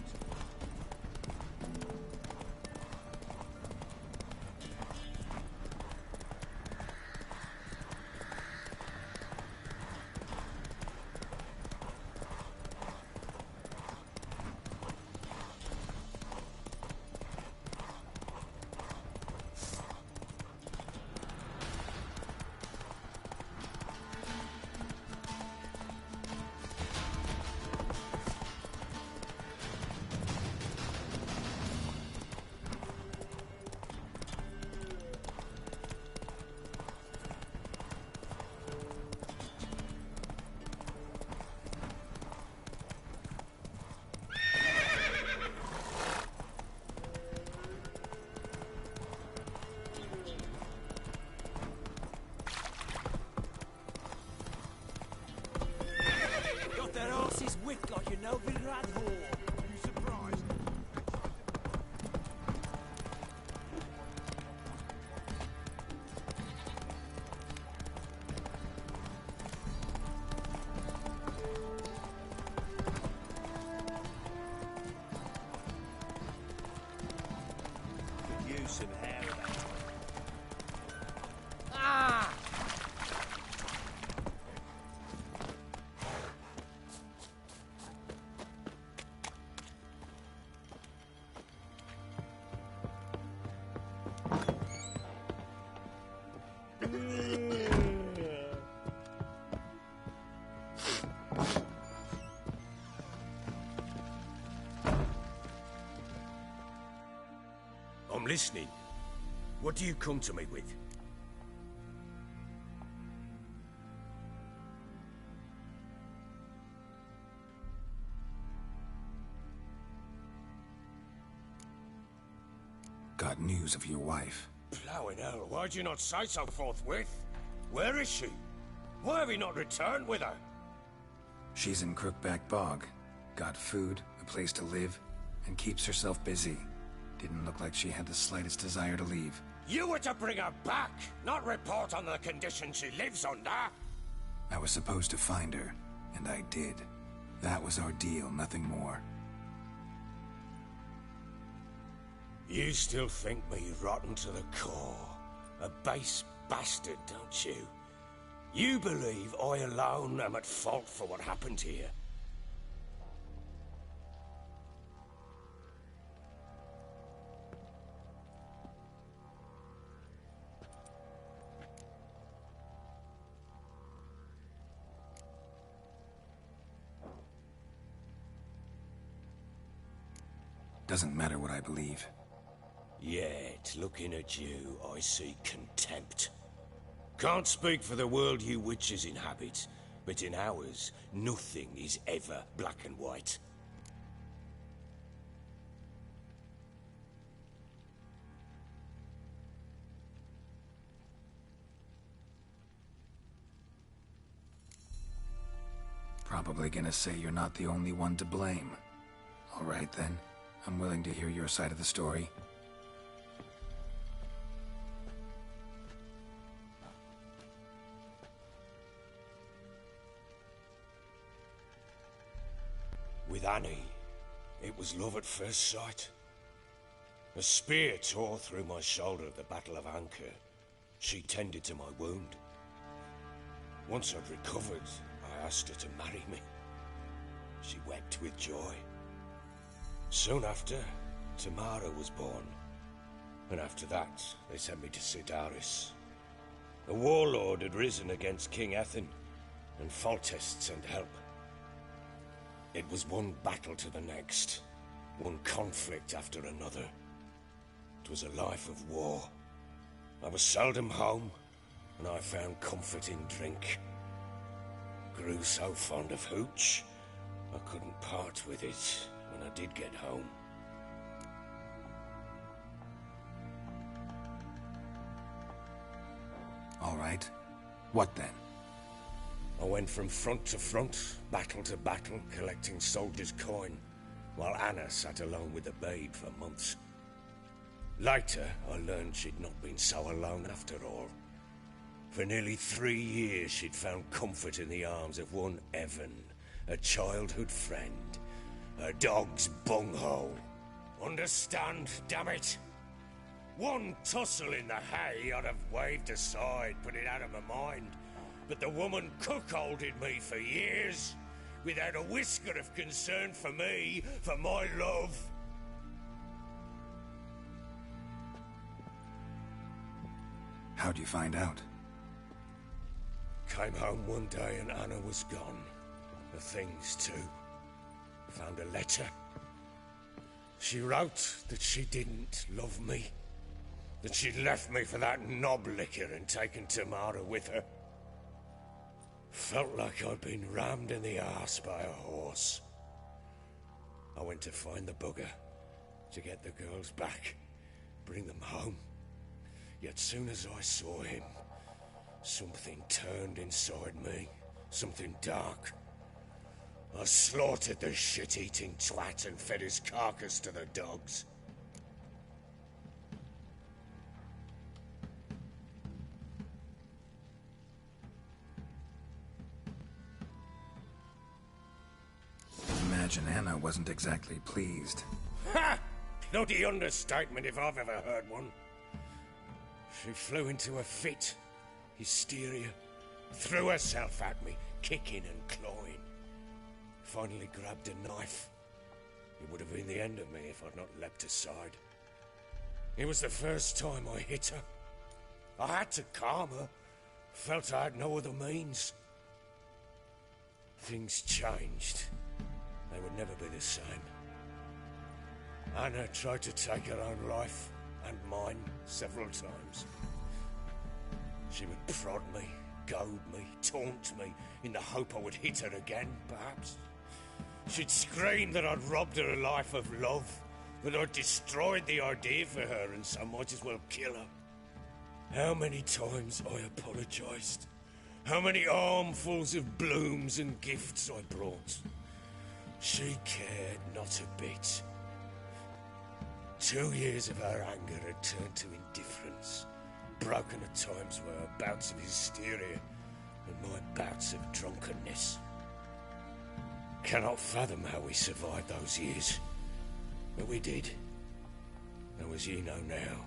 That arse's wick like a Novi Radhor. Are you surprised? Could use some hair of that. Ah! I'm listening. What do you come to me with? Got news of your wife. Plowing hell, why'd you not say so forthwith? Where is she? Why have you not returned with her? She's in Crookback Bog. Got food, a place to live, and keeps herself busy. Didn't look like she had the slightest desire to leave. You were to bring her back, not report on the conditions she lives under. I was supposed to find her, and I did. That was our deal, nothing more. You still think me rotten to the core. A base bastard, don't you? You believe I alone am at fault for what happened here. Doesn't matter what I believe. Yet, looking at you, I see contempt. Can't speak for the world you witches inhabit, but in ours, nothing is ever black and white. Probably gonna say you're not the only one to blame. All right then, I'm willing to hear your side of the story. With Annie, it was love at first sight. A spear tore through my shoulder at the Battle of Anchor. She tended to my wound. Once I'd recovered, I asked her to marry me. She wept with joy. Soon after, Tamara was born. And after that, they sent me to Sidaris. A warlord had risen against King Ethan, and Foltest sent help. It was one battle to the next, one conflict after another. It was a life of war. I was seldom home, and I found comfort in drink. Grew so fond of hooch, I couldn't part with it when I did get home. All right. What then? I went from front to front, battle to battle, collecting soldiers' coin, while Anna sat alone with the babe for months. Later, I learned she'd not been so alone after all. For nearly 3 years, she'd found comfort in the arms of one Evan, a childhood friend, a dog's bunghole. Understand, damn it? One tussle in the hay I'd have waved aside, put it out of my mind. But the woman cuckolded me for years, without a whisker of concern for me, for my love. How'd you find out? Came home one day and Anna was gone. The things too. Found a letter. She wrote that she didn't love me. That she'd left me for that knob licker and taken Tamara with her. Felt like I'd been rammed in the arse by a horse. I went to find the bugger, to get the girls back, bring them home. Yet soon as I saw him, something turned inside me, something dark. I slaughtered the shit-eating twat and fed his carcass to the dogs. Imagine Anna wasn't exactly pleased. Ha! Bloody understatement if I've ever heard one. She flew into a fit, hysteria, threw herself at me, kicking and clawing. Finally grabbed a knife. It would have been the end of me if I'd not leapt aside. It was the first time I hit her. I had to calm her. Felt I had no other means. Things changed. They would never be the same. Anna tried to take her own life, and mine, several times. She would prod me, goad me, taunt me, in the hope I would hit her again, perhaps. She'd scream that I'd robbed her a life of love, that I'd destroyed the idea for her, and so might as well kill her. How many times I apologized. How many armfuls of blooms and gifts I brought. She cared not a bit. 2 years of her anger had turned to indifference, broken at times by her bouts of hysteria and my bouts of drunkenness. Cannot fathom how we survived those years, but we did. Though as ye know now,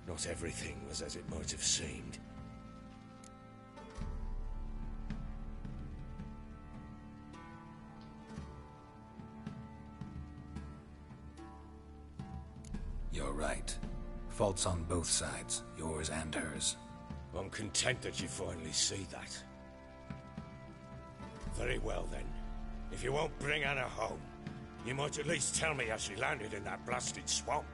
not everything was as it might have seemed. You're right. Faults on both sides, yours and hers. I'm content that you finally see that. Very well then. If you won't bring Anna home, you might at least tell me how she landed in that blasted swamp.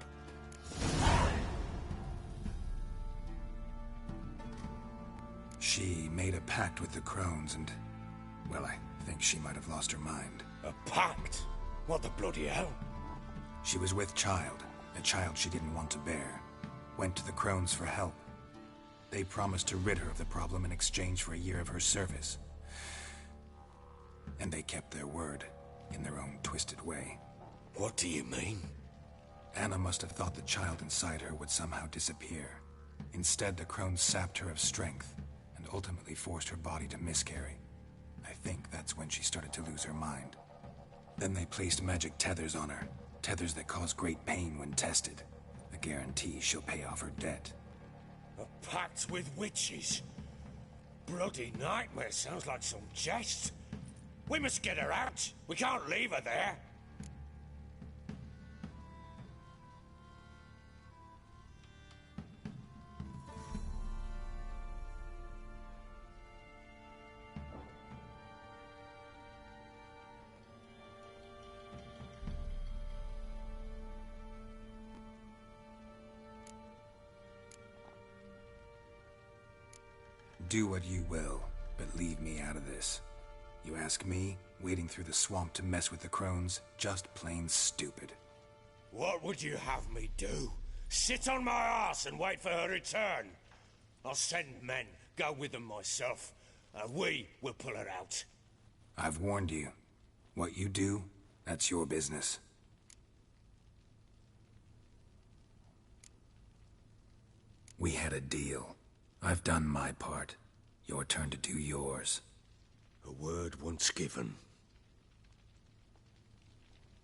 She made a pact with the crones and... well, I think she might have lost her mind. A pact? What the bloody hell? She was with child, a child she didn't want to bear. Went to the crones for help. They promised to rid her of the problem in exchange for a year of her service. And they kept their word, in their own twisted way. What do you mean? Anna must have thought the child inside her would somehow disappear. Instead, the crones sapped her of strength, and ultimately forced her body to miscarry. I think that's when she started to lose her mind. Then they placed magic tethers on her, tethers that cause great pain when tested. A guarantee she'll pay off her debt. A pact with witches? Bloody nightmare, sounds like some jest. We must get her out. We can't leave her there. Do what you will, but leave me out of this. You ask me, wading through the swamp to mess with the crones, just plain stupid. What would you have me do? Sit on my arse and wait for her return? I'll send men, go with them myself. and we will pull her out. I've warned you. What you do, that's your business. We had a deal. I've done my part. Your turn to do yours. A word once given.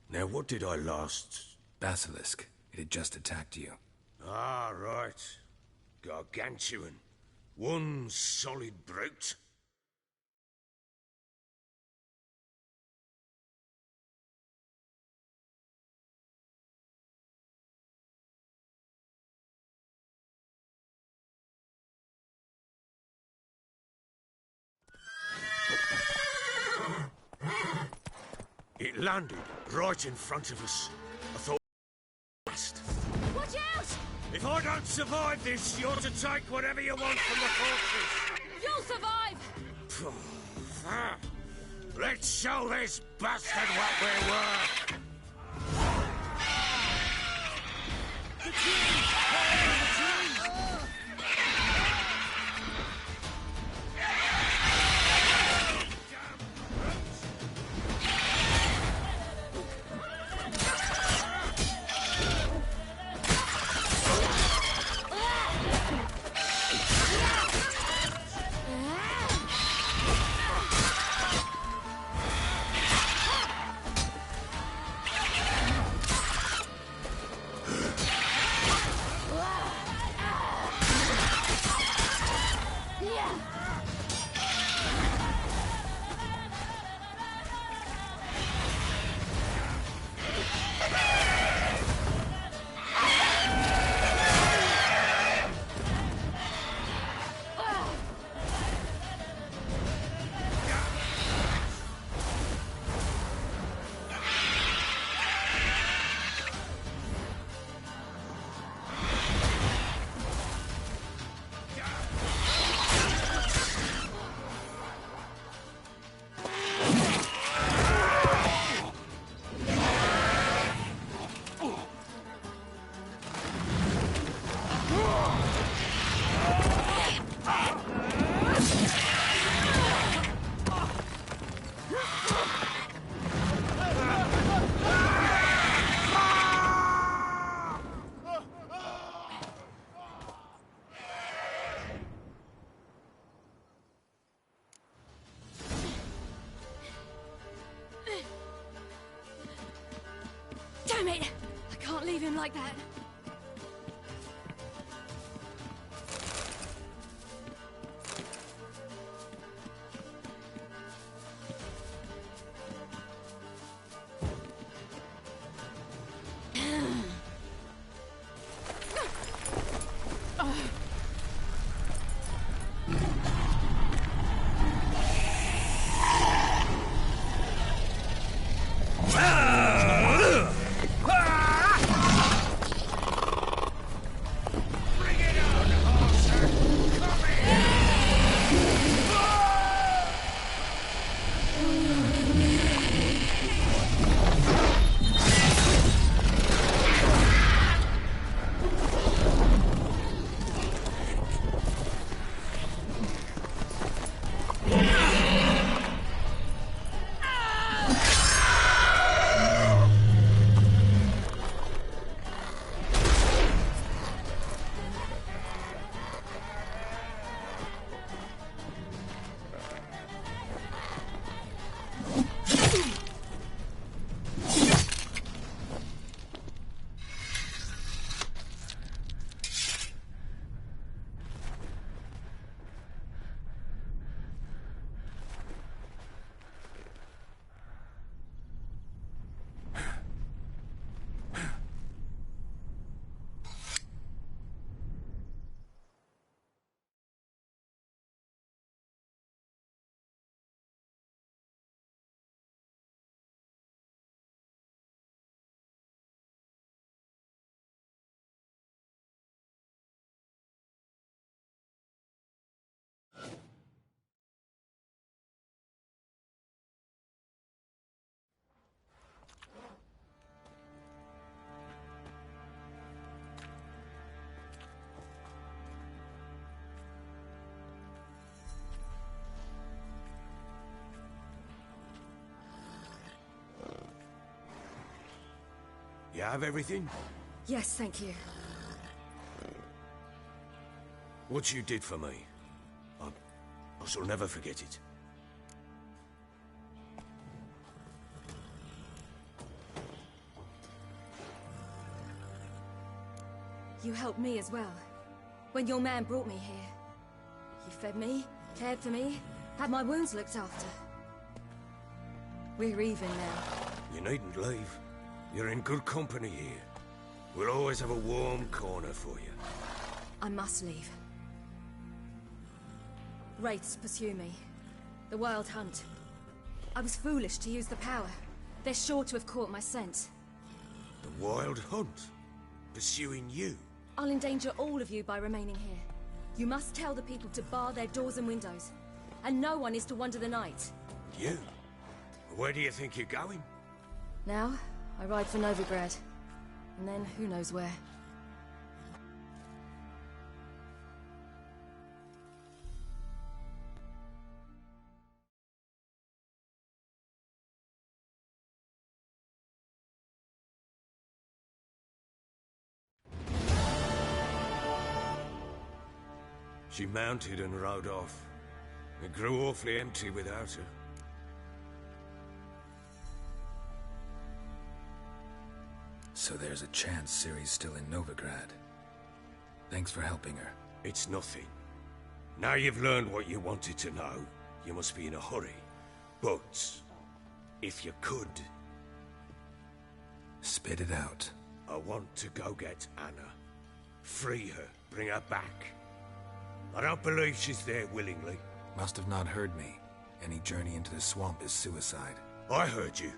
Now, what did I last... Basilisk. It had just attacked you. Ah, right. Gargantuan. One solid brute. It landed right in front of us. I thought... Watch out! If I don't survive this, you're to take whatever you want from the fortress. You'll survive! Let's show this bastard what we're worth! Damn it! I can't leave him like that. You have everything? Yes, thank you. What you did for me, I shall never forget it. You helped me as well. When your man brought me here. You fed me, cared for me, had my wounds looked after. We're even now. You needn't leave. You're in good company here. We'll always have a warm corner for you. I must leave. Wraiths pursue me. The Wild Hunt. I was foolish to use the power. They're sure to have caught my scent. The Wild Hunt? Pursuing you? I'll endanger all of you by remaining here. You must tell the people to bar their doors and windows. And no one is to wander the night. You? Where do you think you're going? Now, I ride for Novigrad. And then, who knows where. She mounted and rode off. It grew awfully empty without her. So there's a chance Ciri's still in Novigrad. Thanks for helping her. It's nothing. Now you've learned what you wanted to know, you must be in a hurry. But, if you could... Spit it out. I want to go get Anna. Free her, bring her back. I don't believe she's there willingly. Must have not heard me. Any journey into the swamp is suicide. I heard you,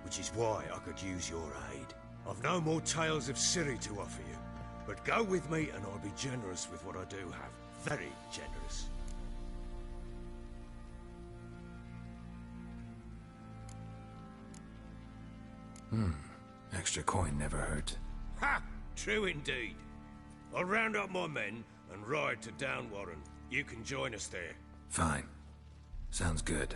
which is why I could use your aid. I've no more tales of Ciri to offer you, but go with me and I'll be generous with what I do have. Very generous. Extra coin never hurt. Ha! True indeed. I'll round up my men and ride to Downwarren. You can join us there. Fine. Sounds good.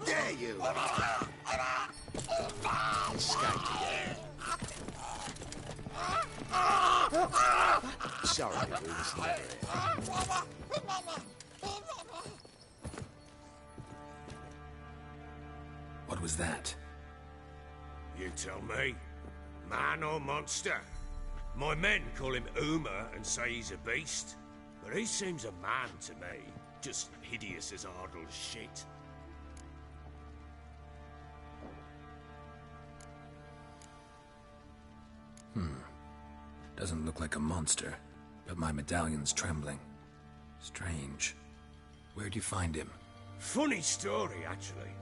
Dare you! Escaped again. Sorry, we was never here. What was that? You tell me. Man or monster? My men call him Uma and say he's a beast. But he seems a man to me. Just hideous as Ardle's shit. Doesn't look like a monster, but my medallion's trembling. Strange. Where'd you find him? Funny story, actually.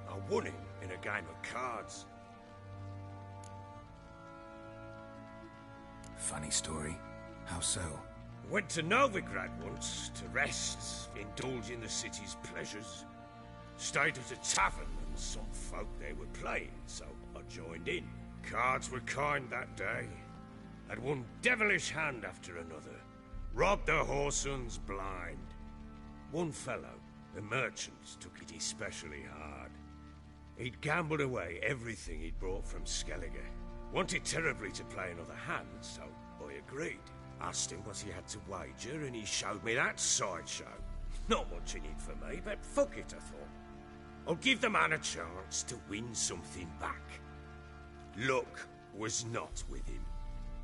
I won him in a game of cards. Funny story? How so? Went to Novigrad once to rest, indulge in the city's pleasures. Stayed at a tavern and some folk there were playing, so I joined in. Cards were kind that day. Had one devilish hand after another. Robbed the whoresons blind. One fellow, a merchant, took it especially hard. He'd gambled away everything he'd brought from Skellige. Wanted terribly to play another hand, so I agreed. Asked him what he had to wager, and he showed me that sideshow. Not much in it for me, but fuck it, I thought. I'll give the man a chance to win something back. Luck was not with him,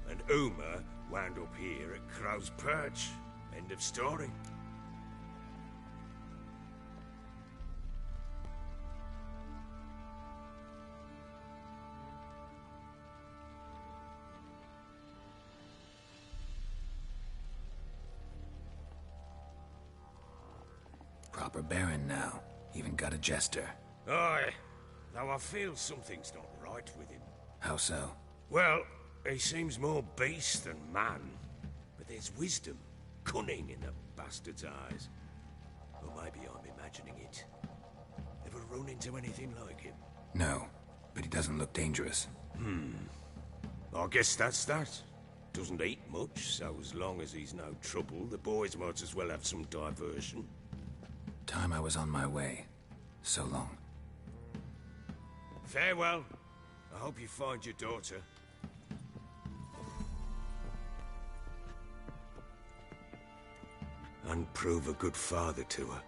and Uma wound up here at Crow's Perch. End of story. Proper baron now. Even got a jester. Aye, though I feel something's not right with him. How so? Well, he seems more beast than man. But there's wisdom, cunning in the bastard's eyes. Or maybe I'm imagining it. Ever run into anything like him? No, but he doesn't look dangerous. I guess that's that. doesn't eat much, so as long as he's no trouble, the boys might as well have some diversion. Time I was on my way. So long. Farewell. I hope you find your daughter. And prove a good father to her.